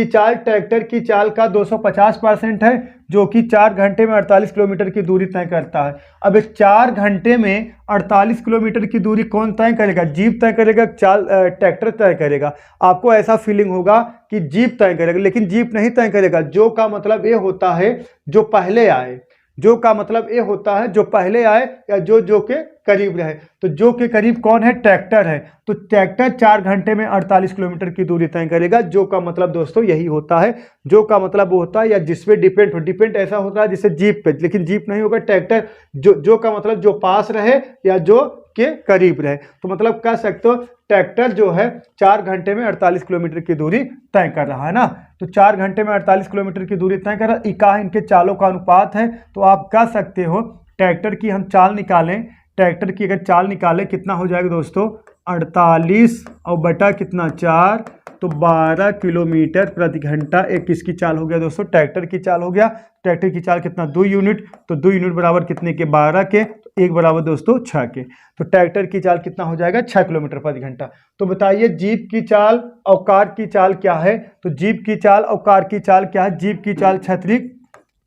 चाल ट्रैक्टर की चाल का 250% है, जो कि 4 घंटे में 48 किलोमीटर की दूरी तय करता है। अब इस 4 घंटे में 48 किलोमीटर की दूरी कौन तय करेगा? जीप तय करेगा, ट्रैक्टर तय करेगा? आपको ऐसा फीलिंग होगा कि जीप तय करेगा, लेकिन जीप नहीं तय करेगा। जो का मतलब ये होता है जो पहले आए, जो का मतलब ये होता है जो पहले आए या जो के करीब रहे। तो जो के करीब कौन है? ट्रैक्टर है। तो ट्रैक्टर 4 घंटे में 48 किलोमीटर की दूरी तय करेगा। जो का मतलब दोस्तों यही होता है। जो का मतलब वो होता है या जिस पे डिपेंड हो, डिपेंड ऐसा होता है जैसे जीप पे, लेकिन जीप नहीं होगा, ट्रैक्टर। जो का मतलब जो पास रहे या जो के करीब रहे। तो मतलब कह सकते हो ट्रैक्टर जो है 4 घंटे में 48 किलोमीटर की दूरी तय कर रहा है ना। तो 4 घंटे में 48 किलोमीटर की दूरी तय कर रहा है। इका इनके चालों का अनुपात है। तो आप कह सकते हो ट्रैक्टर की हम चाल निकालें, ट्रैक्टर की अगर चाल निकालें कितना हो जाएगा दोस्तों? 48 और बटा कितना 4, तो 12 किलोमीटर प्रति घंटा एक किसकी चाल हो गया दोस्तों? ट्रैक्टर की चाल हो गया। ट्रैक्टर की चाल कितना? 2 यूनिट। तो 2 यूनिट बराबर कितने के? 12 के। तो 1 बराबर दोस्तों 6 के। तो ट्रैक्टर की चाल कितना हो जाएगा? 6 किलोमीटर प्रति घंटा। तो बताइए जीप की चाल और कार की चाल क्या है? तो जीप की चाल और कार की चाल क्या है? जीप की चाल 6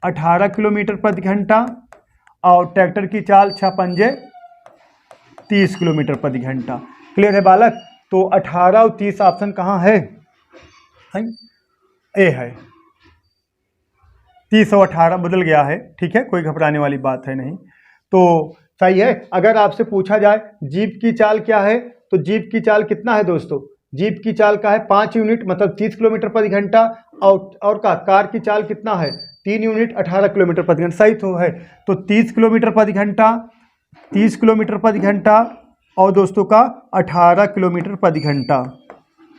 18 किलोमीटर प्रति घंटा और ट्रैक्टर की चाल 6 पंजे 30 किलोमीटर प्रति घंटा। क्लियर है बालक? तो 18 और 30 ऑप्शन कहाँ है? ए है। 30 और 18 बदल गया है, ठीक है, कोई घबराने वाली बात है नहीं। तो सही है। अगर आपसे पूछा जाए जीप की चाल क्या है, तो जीप की चाल कितना है दोस्तों? जीप की चाल का है 5 यूनिट, मतलब 30 किलोमीटर प्रति घंटा। और कार की चाल कितना है? 3 यूनिट 18 किलोमीटर प्रति घंटा। सही तो है। तो 30 किलोमीटर प्रति घंटा, 30 किलोमीटर प्रति घंटा और दोस्तों का 18 किलोमीटर प्रति घंटा,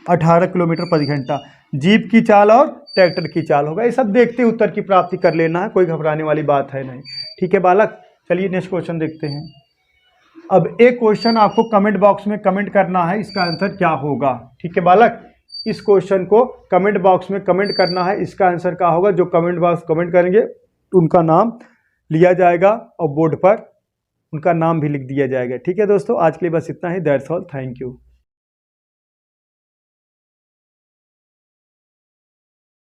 18 किलोमीटर प्रति घंटा जीप की चाल और ट्रैक्टर की चाल होगा। ये सब देखते उत्तर की प्राप्ति कर लेना है, कोई घबराने वाली बात है नहीं। ठीक है बालक, चलिए नेक्स्ट क्वेश्चन देखते हैं। अब एक क्वेश्चन आपको कमेंट बॉक्स में कमेंट करना है, इसका आंसर क्या होगा। ठीक है बालक, इस क्वेश्चन को कमेंट बॉक्स में कमेंट करना है, इसका आंसर क्या होगा। जो कमेंट बॉक्स कमेंट करेंगे उनका नाम लिया जाएगा और बोर्ड पर उनका नाम भी लिख दिया जाएगा। ठीक है दोस्तों, आज के लिए बस इतना ही। That's all, thank you.